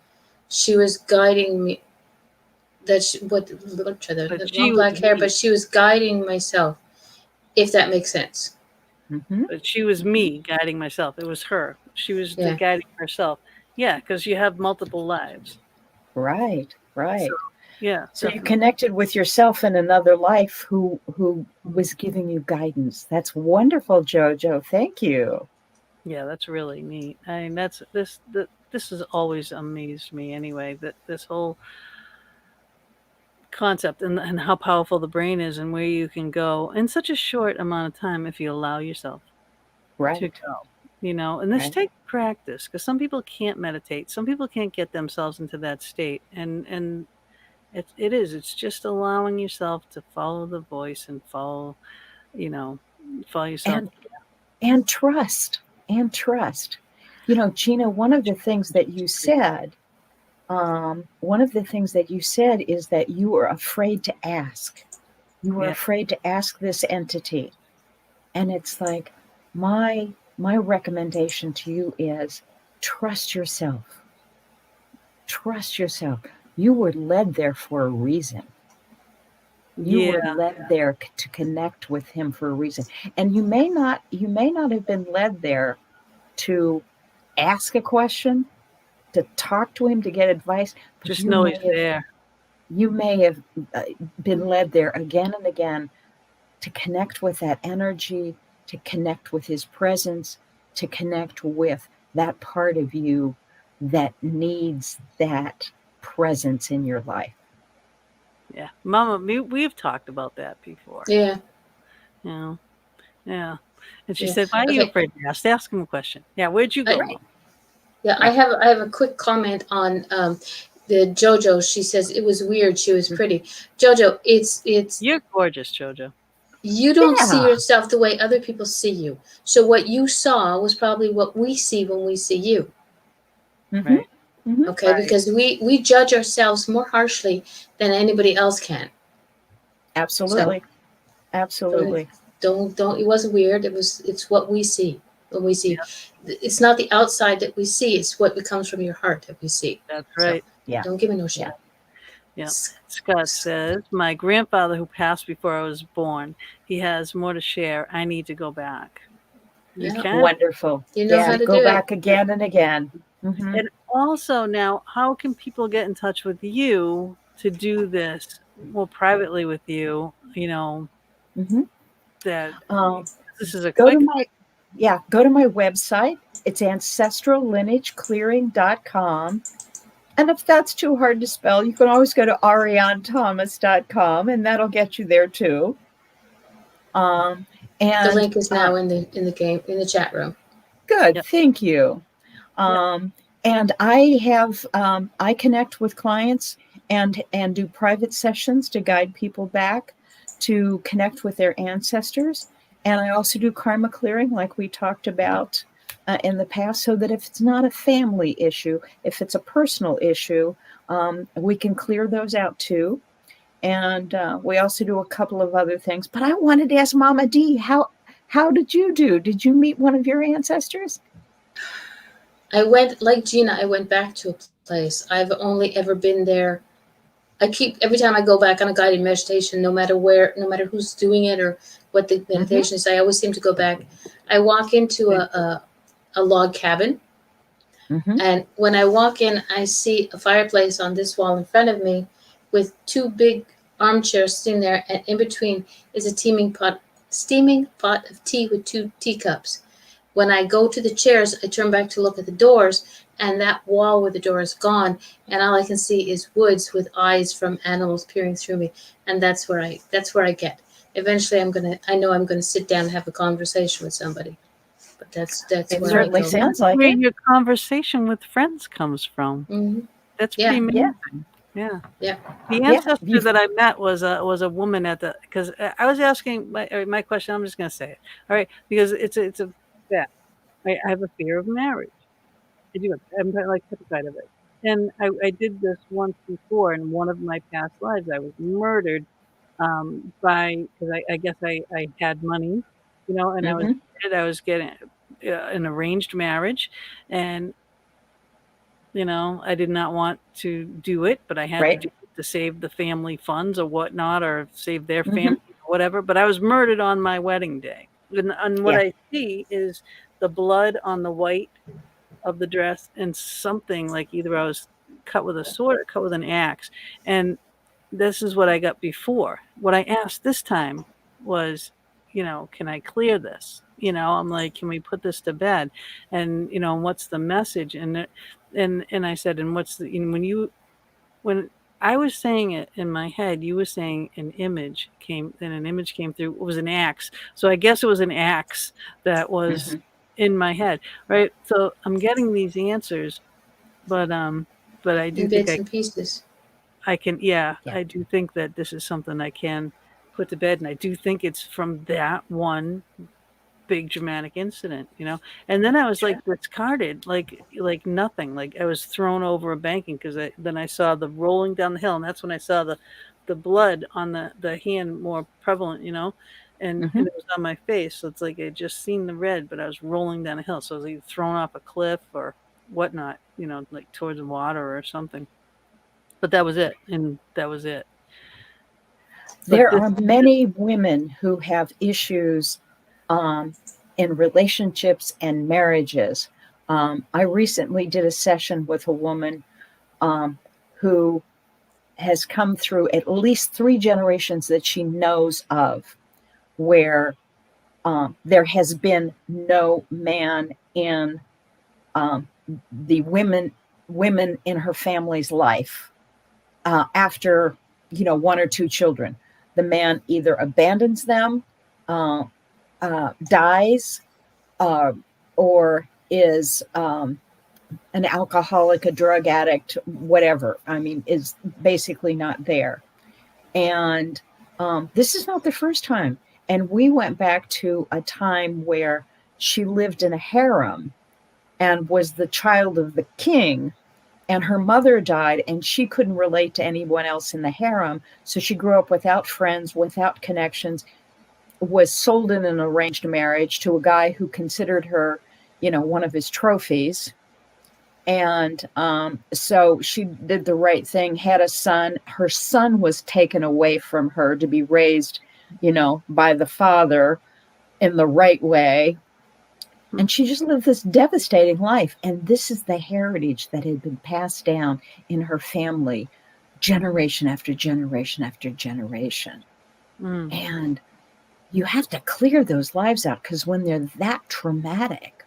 She was guiding me. But she Long was black hair, me. but she was guiding myself, if that makes sense. Mhm. But she was me guiding myself. It was her. She was the Yeah. guiding herself. Yeah, because you have multiple lives. Right. So Right. yeah, So you definitely. connected with yourself in another life who was giving you guidance. That's wonderful, Jojo. Thank you. Yeah, that's really neat. I mean, this has always amazed me anyway. That this whole concept and how powerful the brain is and where you can go in such a short amount of time if you allow yourself to Right. go, and this Right. takes practice because some people can't meditate. Some people can't get themselves into that state. And it's just allowing yourself to follow the voice and follow yourself. And trust. And trust. Gina, one of the things that you said is that you were afraid to ask. You were Yeah. afraid to ask this entity. And it's like my recommendation to you is trust yourself. Trust yourself. You were led there for a reason. You Yeah. were led there to connect with him for a reason. And you may not have been led there to ask a question, to talk to him, to get advice, but Just know he's there. you may have been led there again and again to connect with that energy, to connect with his presence, to connect with that part of you that needs that presence in your life. Yeah. Mama, we've talked about that before. Yeah. Yeah. And she Yeah. said, why are you Okay. afraid to ask? Ask him a question. Yeah, where'd you go, Right. Mom? Yeah, I have a quick comment on the JoJo. She says it was weird. She was pretty. JoJo, it's You're gorgeous, Jojo. you don't see Yeah. yourself the way other people see you. So what you saw was probably what we see when we see you. Mhm. Right. Mhm. Okay, Right. because we judge ourselves more harshly than anybody else can. Absolutely. Absolutely. Don't it wasn't weird. It's what we see when we see. Yeah, It's not the outside that we see, it's what comes from your heart that we see. that's So right. Yeah. Don't give me no shit. Yeah. Scott says, my grandfather who passed before I was born, he has more to share. I need to go back. You Yeah. can. Wonderful. You know how to go do back it. again and again. Mhm. And also now, how can people get in touch with you to do this more privately with you? You know, Mhm. that this is a Go quick. to my website. It's ancestrallineageclearing.com. And if that's too hard to spell, you can always go to ariannthomas.com, and that'll get you there too. The And link is now in the chat room. good. Yep. Thank you. And I have I connect with clients and do private sessions to guide people back to connect with their ancestors. And I also do karma clearing, like we talked about in the past, so that if it's not a family issue, if it's a personal issue, we can clear those out too. And we also do a couple of other things. But I wanted to ask Mama D, how did you do? Did you meet one of your ancestors? I went, like Gina, I went back to a place. I've only ever been there. Every time I go back on a guided meditation, no matter where, no matter who's doing it or what the meditation is, I always seem to go back. I walk into a log cabin. And when I walk in, I see a fireplace on this wall in front of me with two big armchairs sitting there. And in between is a steaming pot of tea with two teacups. When I go to the chairs, I turn back to look at the doors, and that wall where the door is gone, and all I can see is woods with eyes from animals peering through me, and that's where I get. Eventually, I know I'm gonna sit down and have a conversation with somebody, but that's It where certainly I go. sounds like where it. your conversation with friends comes from. Mm-hmm. That's Yeah. pretty amazing. Yeah. Yeah. The Yeah, ancestor you've- that I met was a woman at the, because I was asking my question. I'm just going to say it. All right, because it's a fact. I have a fear of marriage. I do. I'm like petrified of it. And I did this once before in one of my past lives. I was murdered because I guess I had money, you know, and I was getting an arranged marriage, and you know, I did not want to do it, but I had to do it to save the family funds or whatnot, or save their family, or whatever. But I was murdered on my wedding day. And what I see is the blood on the white of the dress and something like either I was cut with a sword or cut with an axe. And this is what I got before. What I asked this time was, you know, can I clear this? You know, I'm like, can we put this to bed? And, you know, what's the message? And I said, and what's the, you know, when I was saying it in my head, you were saying an image came through. It was an axe. So I guess it was an axe that was in my head, right? So I'm getting these answers, but I do In think bits and pieces. I can, I do think that this is something I can put to bed, and I do think it's from that one big dramatic incident, you know. And then I was like discarded, like nothing. Like I was thrown over a banking because then I saw the rolling down the hill, and that's when I saw the blood on the hand more prevalent, you know, and it was on my face. So it's like I just seen the red, but I was rolling down a hill, so I was either thrown off a cliff or whatnot, you know, like towards the water or something. But that was it, and that was it. There are many women who have issues in relationships and marriages. I recently did a session with a woman who has come through at least 3 generations that she knows of where there has been no man in the women in her family's life after 1 or 2 children. The man either abandons them, dies, or is an alcoholic, a drug addict, whatever. I mean, is basically not there. And this is not the first time. And we went back to a time where she lived in a harem and was the child of the king, and her mother died, and she couldn't relate to anyone else in the harem. So she grew up without friends, without connections, was sold in an arranged marriage to a guy who considered her, one of his trophies. And so she did the right thing, had a son. Her son was taken away from her to be raised, by the father in the right way. And she just lived this devastating life. And this is the heritage that had been passed down in her family, generation after generation after generation. And you have to clear those lives out, because when they're that traumatic,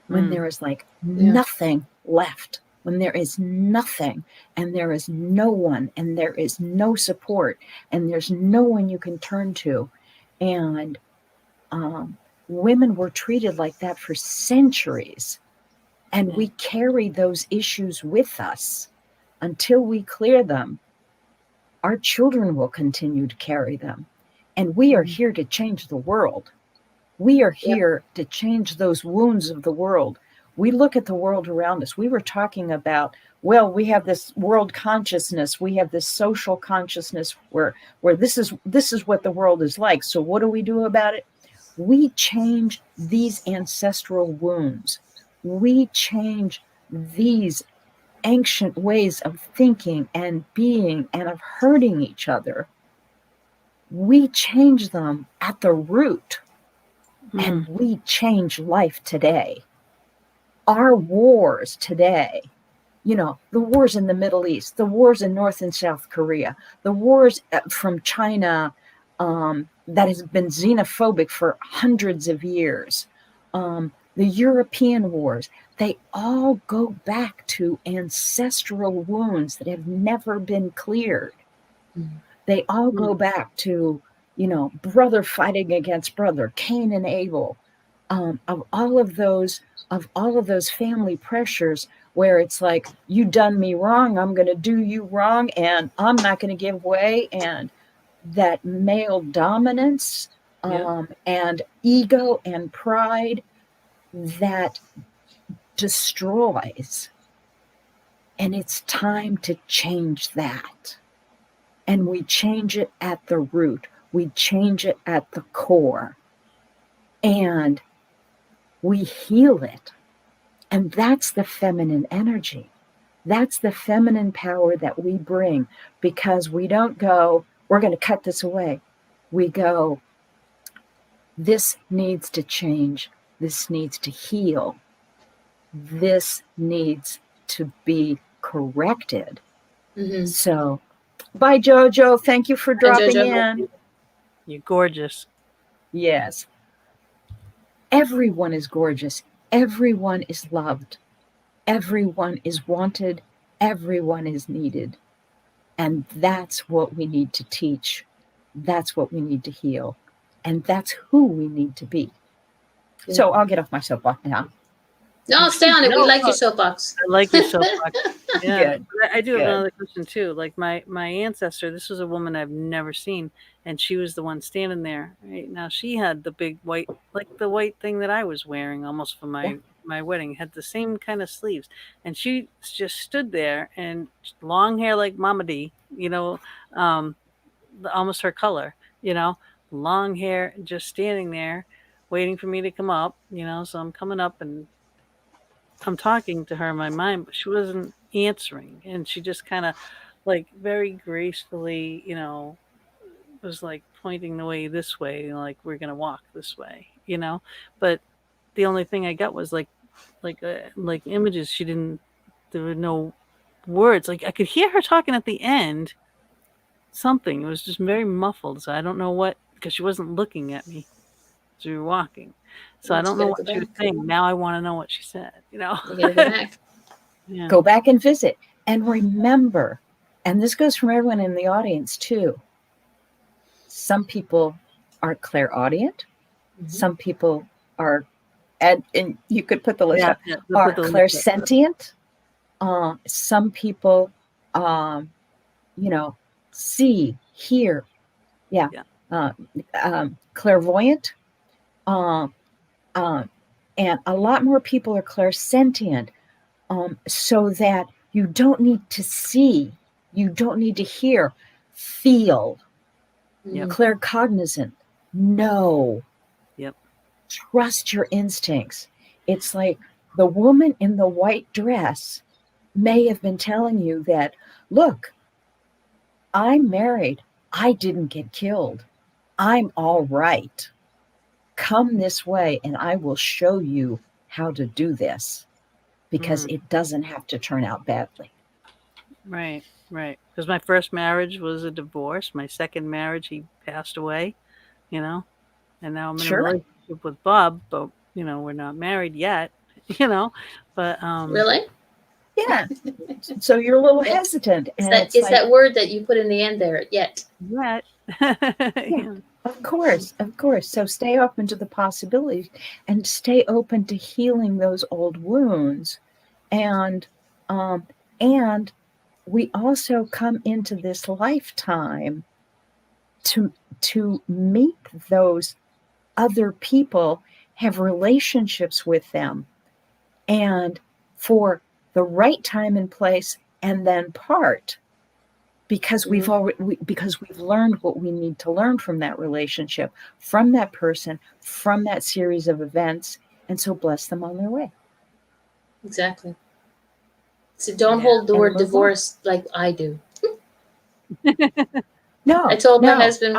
when there is like nothing left, when there is nothing, and there is no one, and there is no support, and there's no one you can turn to. And women were treated like that for centuries. And we carry those issues with us until we clear them. Our children will continue to carry them. And we are here to change the world. We are here to change those wounds of the world. We look at the world around us. We were talking about, well, we have this world consciousness. We have this social consciousness where this is what the world is like. So what do we do about it? We change these ancestral wounds. We change these ancient ways of thinking and being and of hurting each other. We change them at the root. And we change life today. Our wars today, the wars in the Middle East, the wars in North and South Korea, the wars from China that has been xenophobic for hundreds of years, the European wars, they all go back to ancestral wounds that have never been cleared. They all go back to brother fighting against brother, Cain and Abel, of all of those family pressures where it's like, you done me wrong, I'm going to do you wrong, and I'm not going to give way. And that male dominance and ego and pride that destroys. And it's time to change that. And we change it at the root. We change it at the core, and we heal it. And that's the feminine energy. That's the feminine power that we bring, because we don't go, we're going to cut this away. We go, this needs to change. This needs to heal. This needs to be corrected. So, bye, Jojo. Thank you for dropping in. You're gorgeous. Yes. Everyone is gorgeous. Everyone is loved. Everyone is wanted. Everyone is needed. And that's what we need to teach. That's what we need to heal. And that's who we need to be. Yeah. So I'll get off my soapbox now. No, stay on it. We like your soapbox. I like your soapbox. Yeah. Good. I do have another question too. Like my ancestor, this was a woman I've never seen, and she was the one standing there. Right now, she had the big white, like the white thing that I was wearing almost for my wedding. Had the same kind of sleeves, and she just stood there, and long hair like Mama D, almost her color, long hair, just standing there, waiting for me to come up. So I'm coming up and I'm talking to her in my mind, but she wasn't answering. And she just kind of like very gracefully, was like pointing the way this way, like we're going to walk this way, but the only thing I got was like images. There were no words. Like I could hear her talking at the end, something. It was just very muffled. So I don't know what, because she wasn't looking at me as we were walking. So I don't know what she was saying. Now I want to know what she said, You gotta go back. Yeah. Go back and visit. And remember, and this goes from everyone in the audience too, some people are clairaudient. Some people are, and you could put the list up, are clairsentient. Some people, see, hear. Clairvoyant. And a lot more people are clairsentient, so that you don't need to see, you don't need to hear, feel. Claircognizant, know. Trust your instincts. It's like the woman in the white dress may have been telling you that, look, I'm married. I didn't get killed. I'm all right. Come this way and I will show you how to do this, because it doesn't have to turn out badly. Right, right. Because my first marriage was a divorce. My second marriage, he passed away, you know, and now I'm in a Sure. relationship with Bob, but, you know, we're not married yet, you know, but, Really? Yeah. So you're a little Yeah. hesitant. Is And that it's is like, that word that you put in the end there? Yet. yet. yeah, of course, of course. So stay open to the possibilities and stay open to healing those old wounds. And and we also come into this lifetime to meet those other people, have relationships with them, and for the right time and place, and then part, because we've learned what we need to learn from that relationship, from that person, from that series of events, and so bless them on their way. Exactly. So don't Yeah. hold the And word move on. divorce like I do. No, I told my no, husband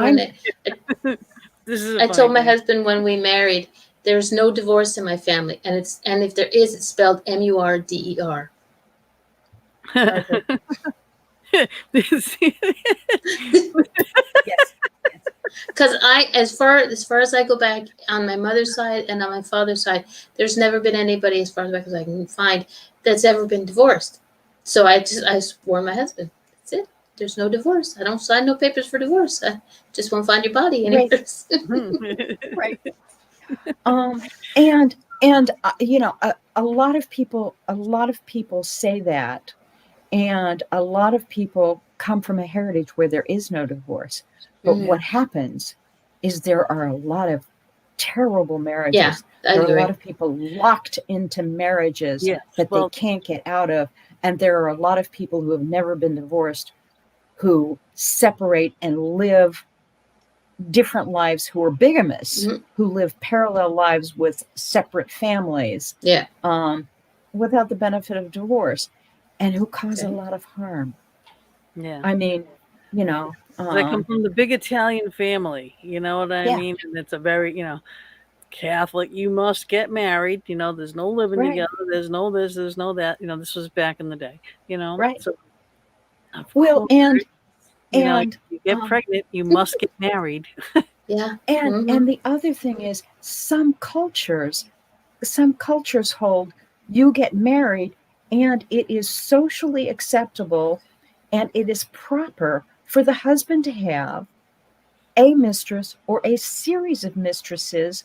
This is a I funny told my thing. husband when we married, there's no divorce in my family, and if there is, it's spelled Murder. Murder. This- yes, Because as far as I go back on my mother's side and on my father's side, there's never been anybody, as far back as I can find, that's ever been divorced. So I swore my husband. That's it. There's no divorce. I don't sign no papers for divorce. I just won't find your body anywhere. right. And you know, a lot of people say that, and a lot of people come from a heritage where there is no divorce. But what happens is there are a lot of terrible marriages. Yeah, I there are agree. a lot of people locked into marriages Yes, that well- they can't get out of. And there are a lot of people who have never been divorced who separate and live different lives, who are bigamists, who live parallel lives with separate families, Yeah. without the benefit of divorce, and who cause a Okay. lot of harm. Yeah. I mean, you know, I come from the big Italian family, you know what I Yeah. mean? And it's a very, you know, Catholic, you must get married, you know, there's no living Right. together, there's no this, there's no that, you know, this was back in the day, you know? Right. So, of Well, course, and you know, you get um, pregnant, you must get married. Yeah. and the other thing is, some cultures hold you get married and it is socially acceptable and it is proper for the husband to have a mistress or a series of mistresses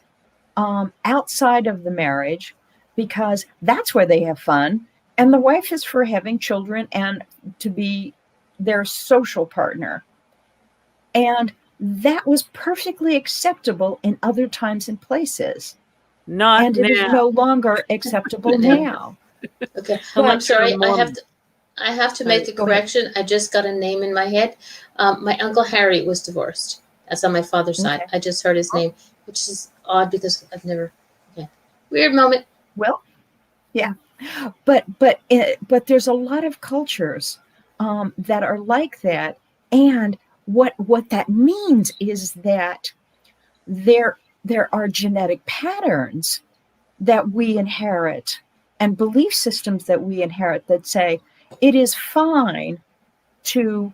outside of the marriage, because that's where they have fun, and the wife is for having children and to be their social partner. And that was perfectly acceptable in other times and places. Not And it is now. no longer acceptable now. Okay. But- I'm sorry. Mormon. I have to Sorry, make a go ahead. correction. I just got a name in my head. My uncle Harry was divorced. That's on my father's side. Okay. I just heard his name, which is odd because I've never. Okay. Weird moment. Well, yeah, but there's a lot of cultures that are like that, and what that means is that there are genetic patterns that we inherit and belief systems that we inherit that say it is fine to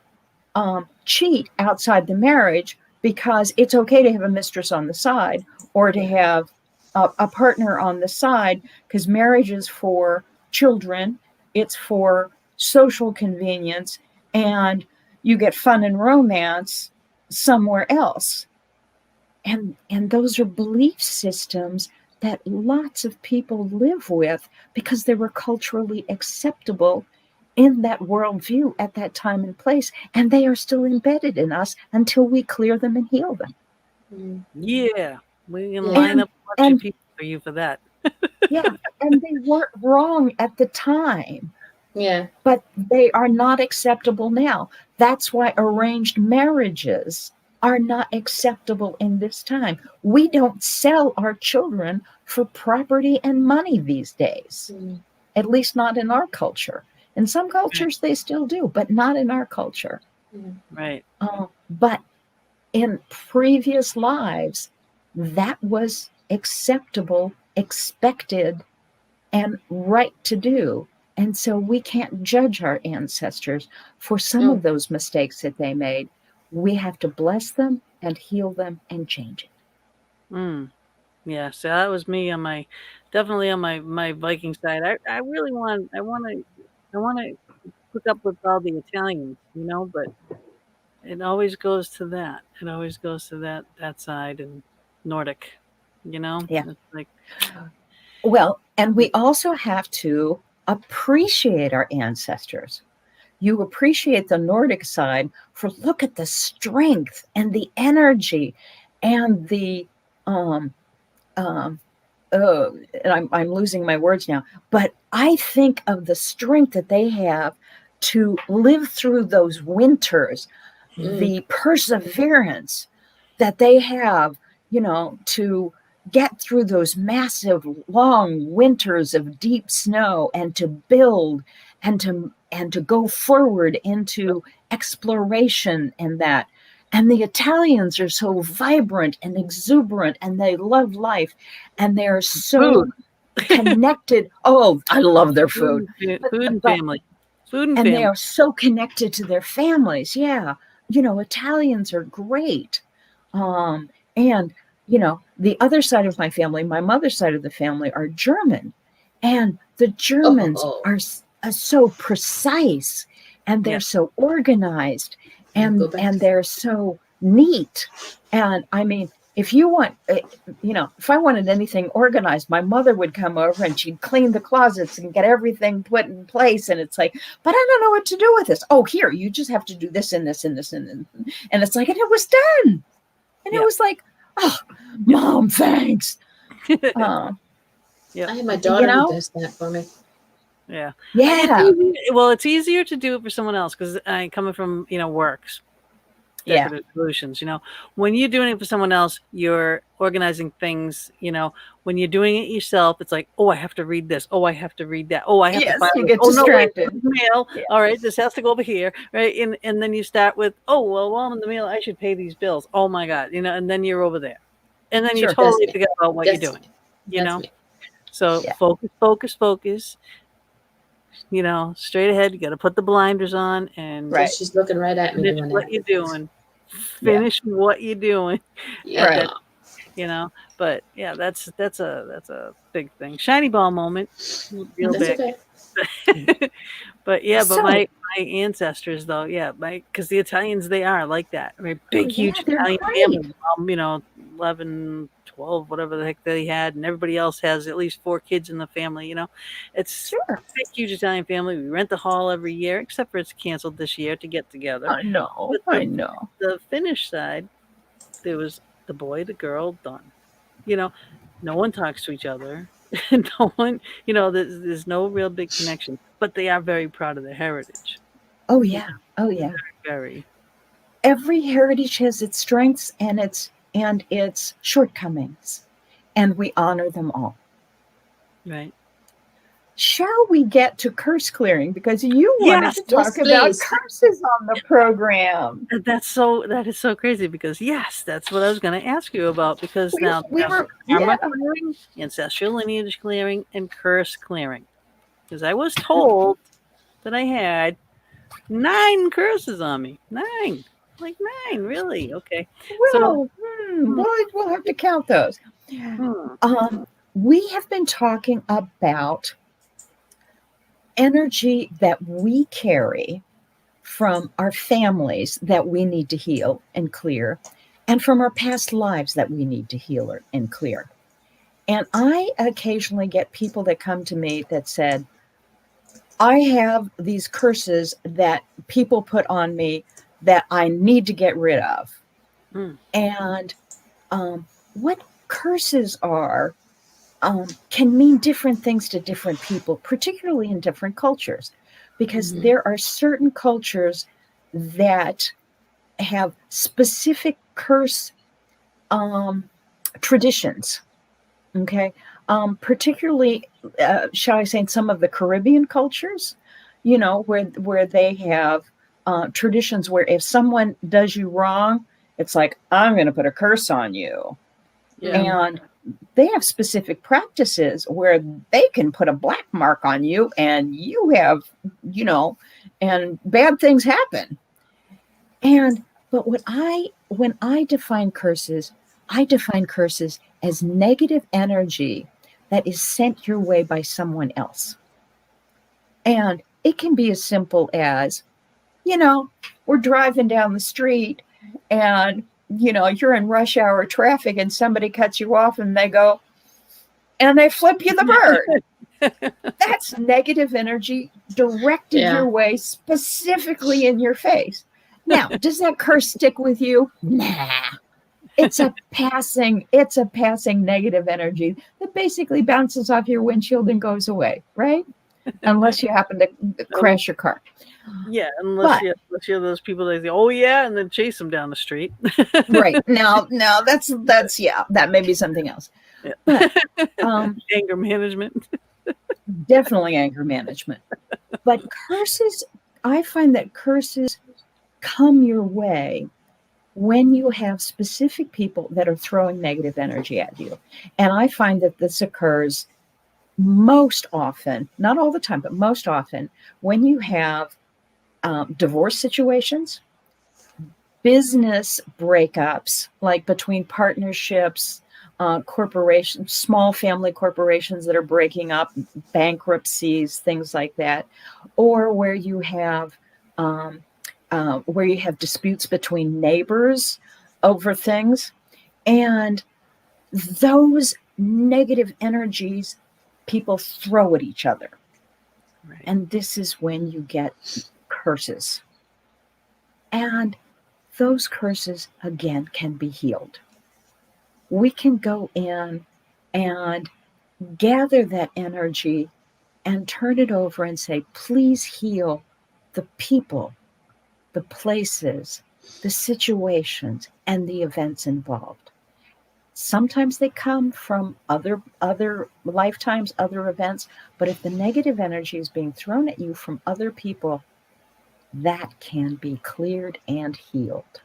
cheat outside the marriage because it's okay to have a mistress on the side or to have a partner on the side, because marriage is for children, it's for social convenience, and you get fun and romance somewhere else. And those are belief systems that lots of people live with because they were culturally acceptable in that worldview at that time and place, and they are still embedded in us until we clear them and heal them. Yeah. We can Yeah. line up a bunch And- of people for you for that. Yeah, and they weren't wrong at the time, Yeah. but they are not acceptable now. That's why arranged marriages are not acceptable in this time. We don't sell our children for property and money these days, at least not in our culture. In some cultures, they still do, but not in our culture. Right. But in previous lives, that was acceptable, expected, and right to do. And so we can't judge our ancestors for some of those mistakes that they made. We have to bless them and heal them and change it. Yeah, so that was me on my, definitely on my Viking side. I really I want to hook up with all the Italians, but it always goes to that. It always goes to that side and Nordic, Yeah. It's like, Well, and we also have to appreciate our ancestors. You appreciate the Nordic side for look at the strength and the energy and the and I'm losing my words now, but I think of the strength that they have to live through those winters, the perseverance that they have, to get through those massive long winters of deep snow and to build and to go forward into exploration and that. And the Italians are so vibrant and exuberant and they love life and they're so connected. Oh, I love their food. Food and family. Food and And family. they are so connected to their families. Yeah. Italians are great. And the other side of my family, my mother's side of the family, are German. And the Germans are so precise and they're so organized and they're so neat. And I mean, if you want, if I wanted anything organized, my mother would come over and she'd clean the closets and get everything put in place. And it's like, but I don't know what to do with this. Oh, here, you just have to do this and this and this. And it's like, and it was done. And it was like, oh, Mom, thanks. I have my daughter who does that for me. Yeah. Yeah. It's easier to do it for someone else because I coming from, works. Decorative solutions, when you're doing it for someone else, you're organizing things, when you're doing it yourself, it's like, oh, I have to read this. Oh, I have to read that. Oh, I have to file you get distracted. No, mail. Yeah. All right, this has to go over here. Right. And then you start with, oh, well, while I'm in the mail, I should pay these bills. Oh my God. And then you're over there. And then you totally forget about what you're doing. So focus. Straight ahead. You got to put the blinders on and she's looking right at me. Finish what you're doing. Finish what you're doing. Yeah. But yeah, that's a big thing. Shiny ball moment. Real big. Okay. But my ancestors though, because the Italians, they are like that. Right? Big, huge Italian family. 11, 12, whatever the heck they had, and everybody else has at least 4 kids in the family. It's a big, huge Italian family. We rent the hall every year, except for it's canceled this year to get together. I know. The Finnish side, there was the boy, the girl, done. No one talks to each other. No one, there's no real big connection, but they are very proud of their heritage. Oh yeah. Very. Every heritage has its strengths and its shortcomings, and we honor them all. Right. Shall we get to curse clearing? Because you wanted to talk about curses on the program. That is so crazy because that's what I was going to ask you about because clearing, ancestral lineage clearing, and curse clearing. Because I was told that I had 9 curses on me. 9. Like 9, really? Okay. Well, we'll have to count those. We have been talking about energy that we carry from our families that we need to heal and clear, and from our past lives that we need to heal and clear. And I occasionally get people that come to me that said, I have these curses that people put on me that I need to get rid of. And what curses are can mean different things to different people, particularly in different cultures, because there are certain cultures that have specific curse traditions. Okay. Particularly, shall I say, in some of the Caribbean cultures, where they have traditions where if someone does you wrong, it's like, I'm going to put a curse on you. Yeah. And they have specific practices where they can put a black mark on you and you have, and bad things happen. But when I define curses as negative energy that is sent your way by someone else. And it can be as simple as, we're driving down the street and, you're in rush hour traffic and somebody cuts you off and they flip you the bird. That's negative energy directed your way, specifically in your face. Now, does that curse stick with you? Nah. It's a passing negative energy that basically bounces off your windshield and goes away, right? Unless you happen to crash your car. Yeah, unless you're those people that say, "Oh yeah," and then chase them down the street. Right. Now that's that may be something else. Yeah. But, anger management. Definitely anger management. But I find that curses come your way when you have specific people that are throwing negative energy at you. And I find that this occurs most often, not all the time, but most often, when you have divorce situations, business breakups, like between partnerships, corporations, small family corporations that are breaking up, bankruptcies, things like that, or where you have disputes between neighbors over things, and those negative energies people throw at each other. Right. And this is when you get curses. And those curses, again, can be healed. We can go in and gather that energy and turn it over and say, please heal the people, the places, the situations, and the events involved. Sometimes they come from other lifetimes, other events, but if the negative energy is being thrown at you from other people, that can be cleared and healed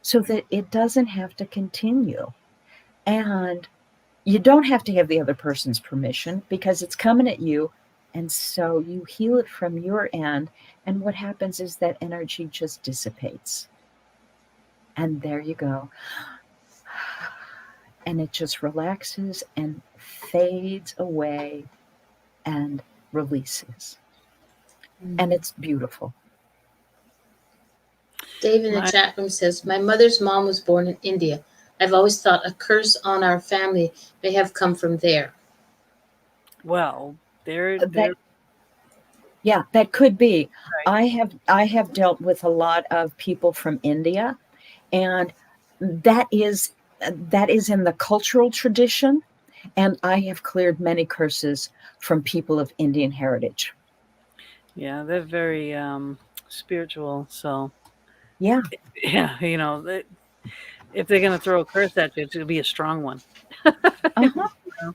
so that it doesn't have to continue. And you don't have to have the other person's permission because it's coming at you. And so you heal it from your end. And what happens is that energy just dissipates. And there you go. And it just relaxes and fades away and releases. And it's beautiful. Dave in the chat room says, my mother's mom was born in India. I've always thought a curse on our family may have come from there. Well, that could be. Right. I have dealt with a lot of people from India, and that is in the cultural tradition, and I have cleared many curses from people of Indian heritage. Yeah, they're very spiritual, so yeah, if they're going to throw a curse at you, it's going to be a strong one.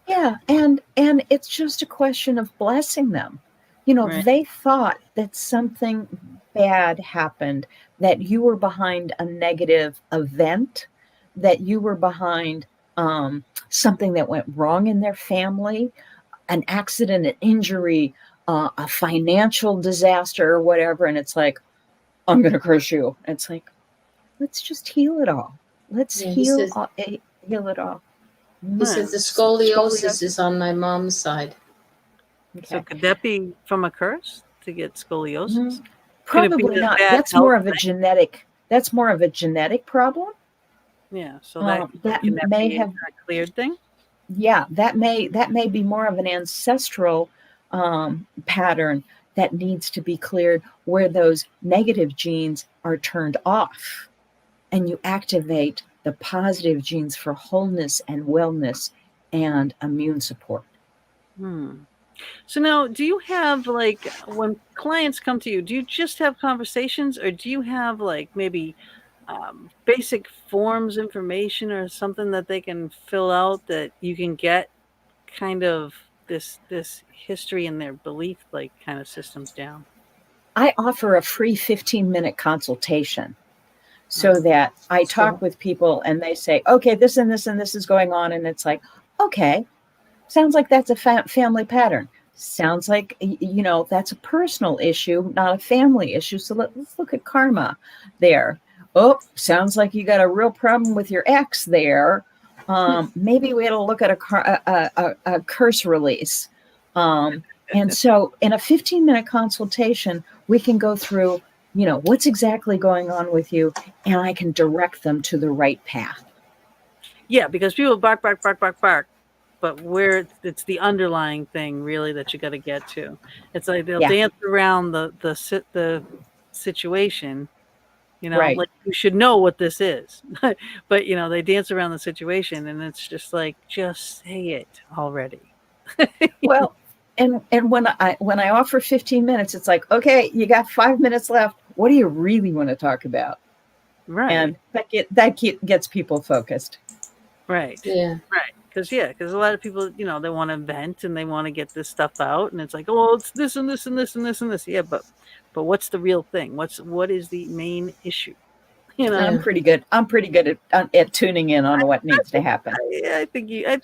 Yeah, and it's just a question of blessing them. Right. They thought that something bad happened, that you were behind a negative event, that you were behind something that went wrong in their family, an accident, an injury, a financial disaster or whatever. And it's like, I'm going to curse you. It's like, let's just heal it all. Let's heal it all. He says the scoliosis is on my mom's side. Okay. So could that be from a curse to get scoliosis? Mm-hmm. Probably not. That's more of a genetic. That's more of a genetic problem. Yeah. So that may have a cleared thing. Yeah, that may be more of an ancestral pattern that needs to be cleared, where those negative genes are turned off, and you activate the positive genes for wholeness and wellness and immune support. So now, do you have, like, when clients come to you, do you just have conversations, or do you have, like, maybe basic forms information or something that they can fill out that you can get kind of this history and their belief like kind of systems down? I offer a free 15-minute consultation so that I talk Cool. with people and they say, okay, this and this and this is going on. And it's like, okay, sounds like that's a family pattern. Sounds like, that's a personal issue, not a family issue. So let's look at karma there. Oh, sounds like you got a real problem with your ex there. Maybe we had to look at a curse release. And so in a 15-minute consultation, we can go through, what's exactly going on with you, and I can direct them to the right path. Yeah, because people bark, bark, bark, bark, bark. But where it's the underlying thing really that you got to get to. It's like they'll dance around the situation, Right. like you should know what this is. But they dance around the situation and it's just like, just say it already. Well, and when I offer 15 minutes, it's like, okay, you got 5 minutes left. What do you really want to talk about? Right. And that gets people focused. Right. Yeah. Right. Because a lot of people, they want to vent and they want to get this stuff out, and it's like, oh, it's this and this and this and this and this. Yeah, but what's the real thing? What is the main issue? I'm pretty good. I'm pretty good at tuning in on what needs to happen. I think you got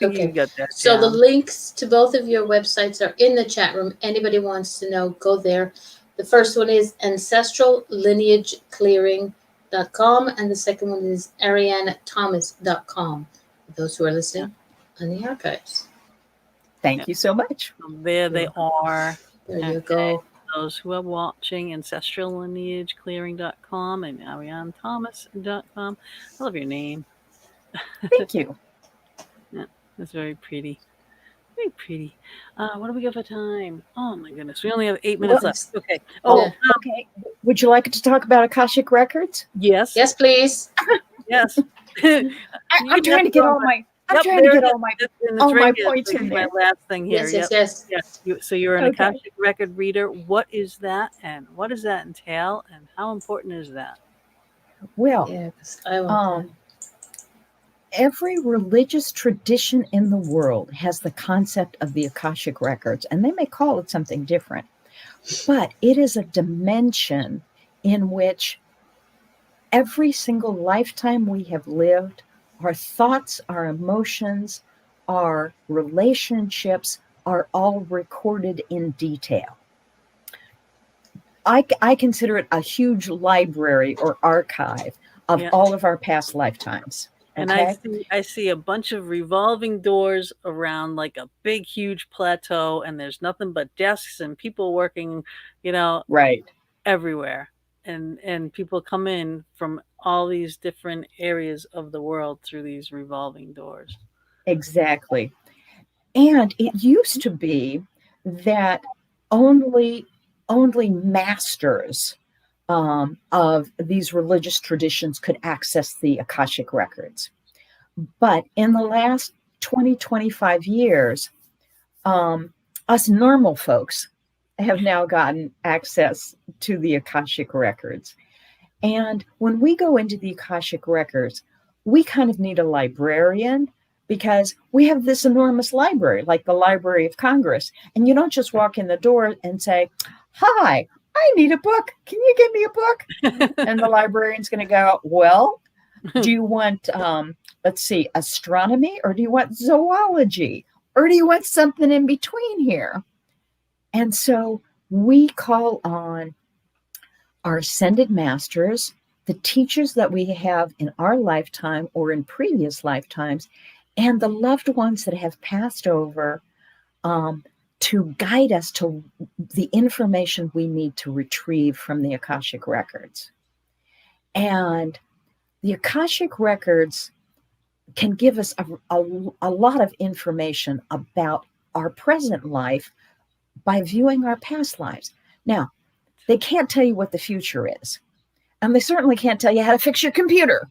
that. So down. the links to both of your websites are in the chat room. Anybody wants to know, go there. The first one is ancestrallineageclearing.com, and the second one is ariannethomas.com. For those who are listening on the archives. Thank you so much. There they are. There you go. Those who are watching, ancestrallineageclearing.com and arianethomas.com. I love your name. Thank you. Yeah, that's very pretty. Very pretty. What do we got for time? Oh my goodness, we only have 8 minutes left. Okay. Okay. Would you like to talk about Akashic Records? Yes. Yes, please. Yes. I'm trying to get all my. I'm trying to get all my points in there. My last thing here. Yes. So you're an Akashic record reader. What is that, and what does that entail, and how important is that? Well, I every religious tradition in the world has the concept of the Akashic Records, and they may call it something different, but it is a dimension in which every single lifetime we have lived, our thoughts, our emotions, our relationships are all recorded in detail. I consider it a huge library or archive of all of our past lifetimes. And I see a bunch of revolving doors around like a big, huge plateau, and there's nothing but desks and people working, right, everywhere. And people come in from all these different areas of the world through these revolving doors. Exactly. And it used to be that only masters of these religious traditions could access the Akashic Records. But in the last 25 years, us normal folks have now gotten access to the Akashic Records. And when we go into the Akashic Records, we kind of need a librarian because we have this enormous library, like the Library of Congress. And you don't just walk in the door and say, hi, I need a book. Can you give me a book? And the librarian's going to go, well, do you want, astronomy, or do you want zoology? Or do you want something in between here? And so we call on our ascended masters, the teachers that we have in our lifetime or in previous lifetimes, and the loved ones that have passed over to guide us to the information we need to retrieve from the Akashic Records. And the Akashic Records can give us a lot of information about our present life by viewing our past lives. Now, they can't tell you what the future is. And they certainly can't tell you how to fix your computer.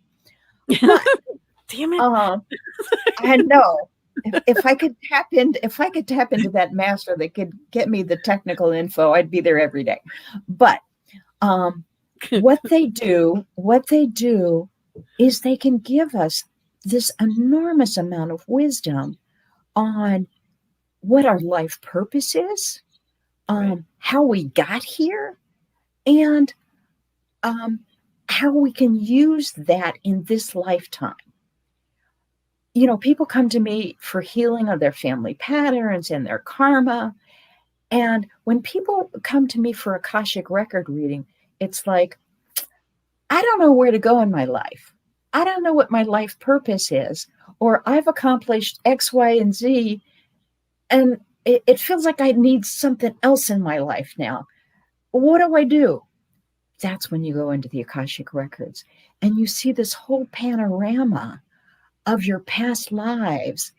But, damn it. I know. If I could tap into that master that could get me the technical info, I'd be there every day. But what they do is they can give us this enormous amount of wisdom on what our life purpose is, Right. how we got here, and how we can use that in this lifetime. You know, people come to me for healing of their family patterns and their karma. And when people come to me for Akashic record reading, it's like, I don't know where to go in my life. I don't know what my life purpose is, or I've accomplished X, Y, and Z, and it feels like I need something else in my life now. What do I do? That's when you go into the Akashic records and you see this whole panorama of your past lives,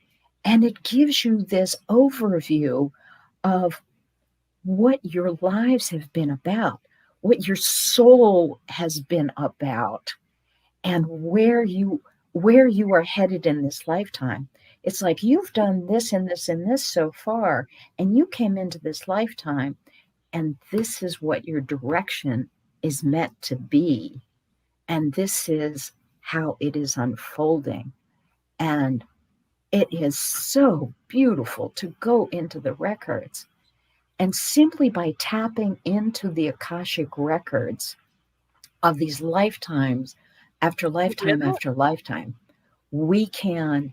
and it gives you this overview of what your lives have been about, what your soul has been about, and where you are headed in this lifetime. It's like you've done this and this and this so far, and you came into this lifetime, and this is what your direction is meant to be, and this is how it is unfolding. And it is so beautiful to go into the records. And simply by tapping into the Akashic records of these lifetimes after lifetime after lifetime, we can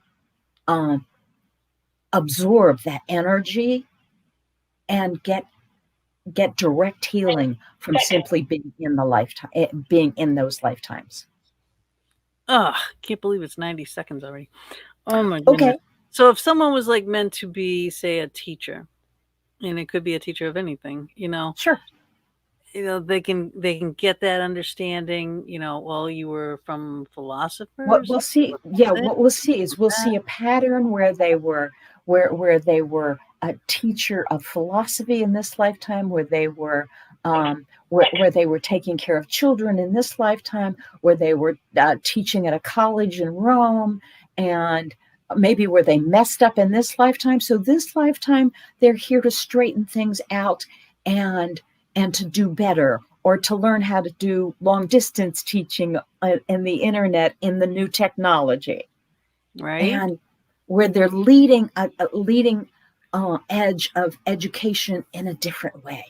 absorb that energy and get direct healing from simply being in the lifetime, being in those lifetimes. Oh, can't believe it's 90 seconds already. Oh my goodness. Okay. So if someone was like meant to be, say, a teacher, and it could be a teacher of anything, Sure. They can get that understanding, well, you were from philosophers. What we'll see, what we'll see is we'll see a pattern where they were a teacher of philosophy in this lifetime, where they were where they were taking care of children in this lifetime, where they were teaching at a college in Rome, and maybe where they messed up in this lifetime. So this lifetime, they're here to straighten things out and to do better, or to learn how to do long distance teaching in the internet, in the new technology. Right. And where they're leading a leading edge of education in a different way.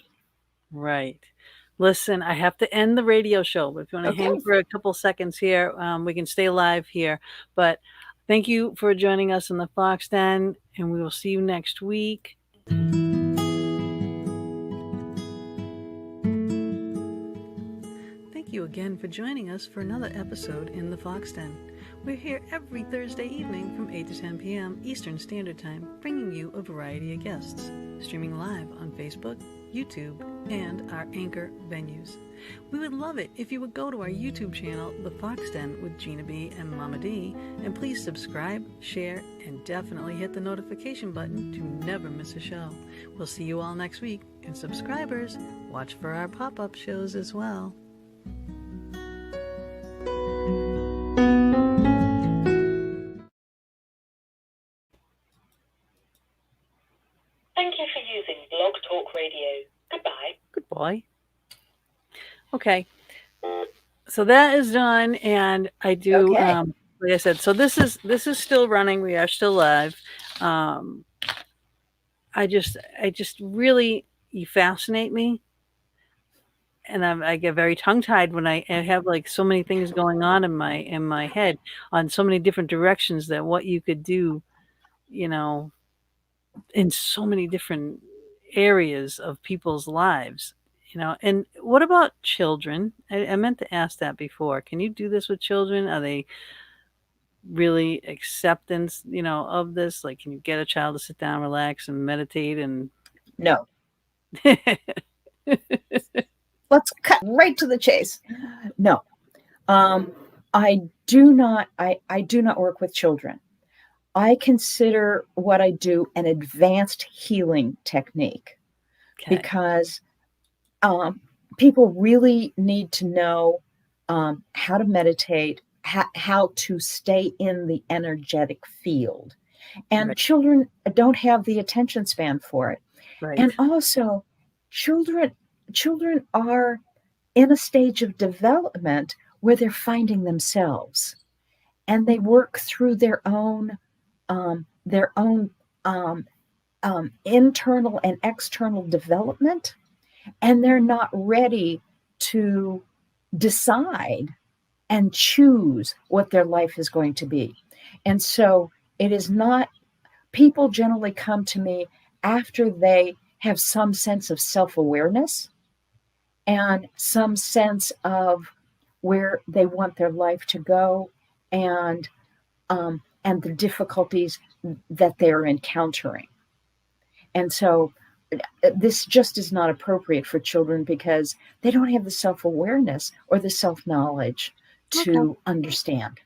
Right. Listen, I have to end the radio show, but if you want to hang for a couple seconds here, we can stay live here. But thank you for joining us in the Fox Den, and we will see you next week. Thank you again for joining us for another episode in the Fox Den. We're here every Thursday evening from 8 to 10 p.m. Eastern Standard Time, bringing you a variety of guests, streaming live on Facebook, YouTube, and our anchor venues. We would love it if you would go to our YouTube channel, The Fox Den with Gina B and Mama D, and please subscribe, share, and definitely hit the notification button to never miss a show. We'll see you all next week, and subscribers, watch for our pop-up shows as well. Thank you for using Blog Talk Radio. Goodbye. Goodbye. Okay. So that is done, and I do like I said, so this is still running. We are still live. I just really, you fascinate me. And I get very tongue-tied when I have like so many things going on in my head on so many different directions that what you could do, in so many different areas of people's lives, And what about children? I meant to ask that before. Can you do this with children? Are they really acceptance, of this? Like, can you get a child to sit down, relax, and meditate? And no. Let's cut right to the chase. No, I do not work with children. I consider what I do an advanced healing technique, because people really need to know how to meditate, how to stay in the energetic field. And children don't have the attention span for it. Right. And also, children are in a stage of development where they're finding themselves, and they work through their own internal and external development, and they're not ready to decide and choose what their life is going to be. And so it is not, people generally come to me after they have some sense of self-awareness and some sense of where they want their life to go, and the difficulties that they're encountering. And so this just is not appropriate for children because they don't have the self-awareness or the self-knowledge to understand.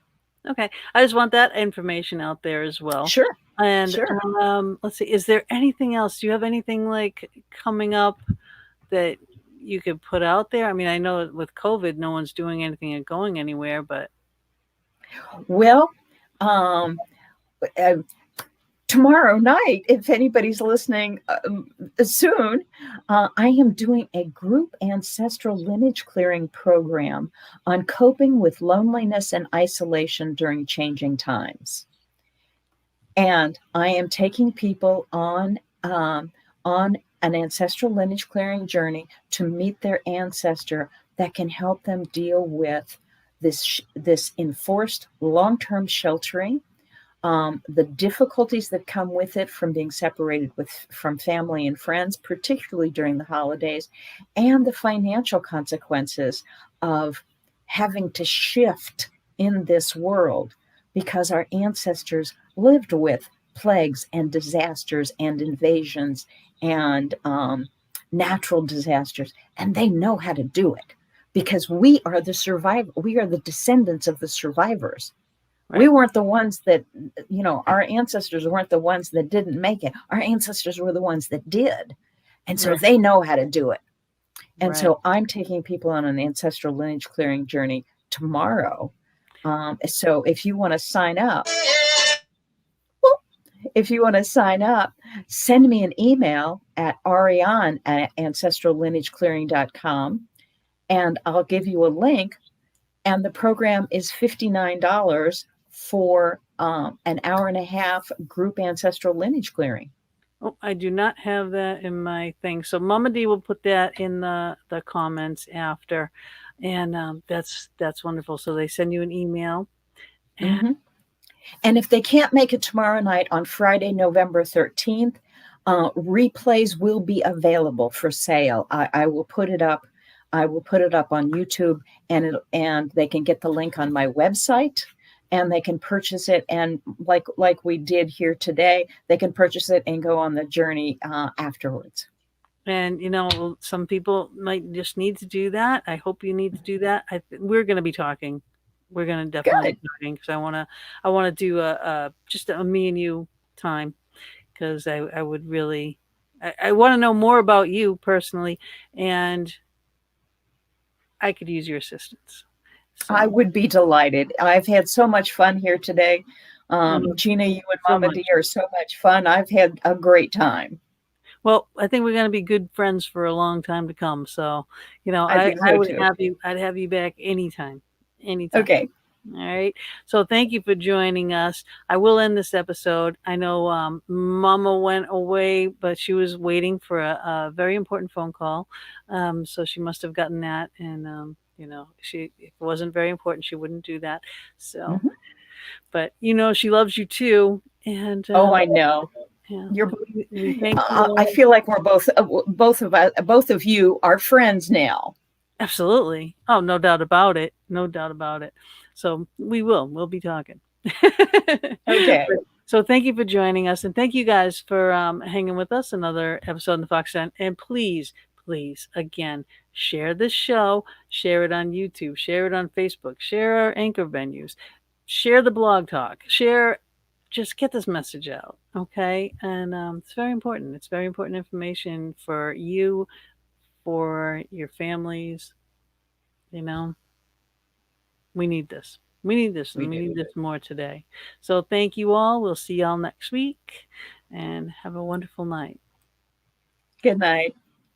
Okay. I just want that information out there as well. Sure. And Sure. let's see, is there anything else? Do you have anything like coming up that you could put out there? I mean, I know with COVID, no one's doing anything and going anywhere, but. Well, tomorrow night, if anybody's listening soon, I am doing a group ancestral lineage clearing program on coping with loneliness and isolation during changing times. And I am taking people on an ancestral lineage clearing journey to meet their ancestor that can help them deal with this enforced long-term sheltering, the difficulties that come with it from being separated from family and friends, particularly during the holidays, and the financial consequences of having to shift in this world because our ancestors lived with plagues and disasters and invasions and natural disasters, and they know how to do it because we are the survivor. We are the descendants of the survivors. Right. We weren't the ones that, our ancestors weren't the ones that didn't make it. Our ancestors were the ones that did. And so they know how to do it. And so I'm taking people on an ancestral lineage clearing journey tomorrow. So if you want to sign up, send me an email at Ariann@ancestrallineageclearing.com, and I'll give you a link. And the program is $59 for an hour and a half group ancestral lineage clearing. Oh, I do not have that in my thing. So Mama D will put that in the comments after. And that's wonderful. So they send you an email. Mm-hmm. And if they can't make it tomorrow night, on Friday, November 13th, replays will be available for sale. I will put it up. I will put it up on YouTube, and they can get the link on my website, and they can purchase it. And like we did here today, they can purchase it and go on the journey afterwards. And, some people might just need to do that. I hope you need to do that. We're going to be talking. We're going to definitely be talking because I want to do just a me and you time, because I would really, I want to know more about you personally, and I could use your assistance. So. I would be delighted. I've had so much fun here today. Gina, you and Mama D are so much fun. I've had a great time. Well, I think we're going to be good friends for a long time to come. So, I would have you. I'd have you back anytime. Okay. All right. So thank you for joining us. I will end this episode. I know Mama went away, but she was waiting for a very important phone call. So she must have gotten that. And, if it wasn't very important, she wouldn't do that. So, but, she loves you too. And I know. Yeah. I feel like we're both of you are friends now. Absolutely. Oh, no doubt about it. No doubt about it. So we'll be talking. Okay. So thank you for joining us, and thank you guys for hanging with us another episode in the Fox Den. And please, again, share this show, share it on YouTube, share it on Facebook, share our anchor venues, share the blog talk, just get this message out. Okay. And it's very important. It's very important information for you, for your families. We need this. We need this. We need this more today. So thank you all. We'll see y'all next week, and have a wonderful night. Good night.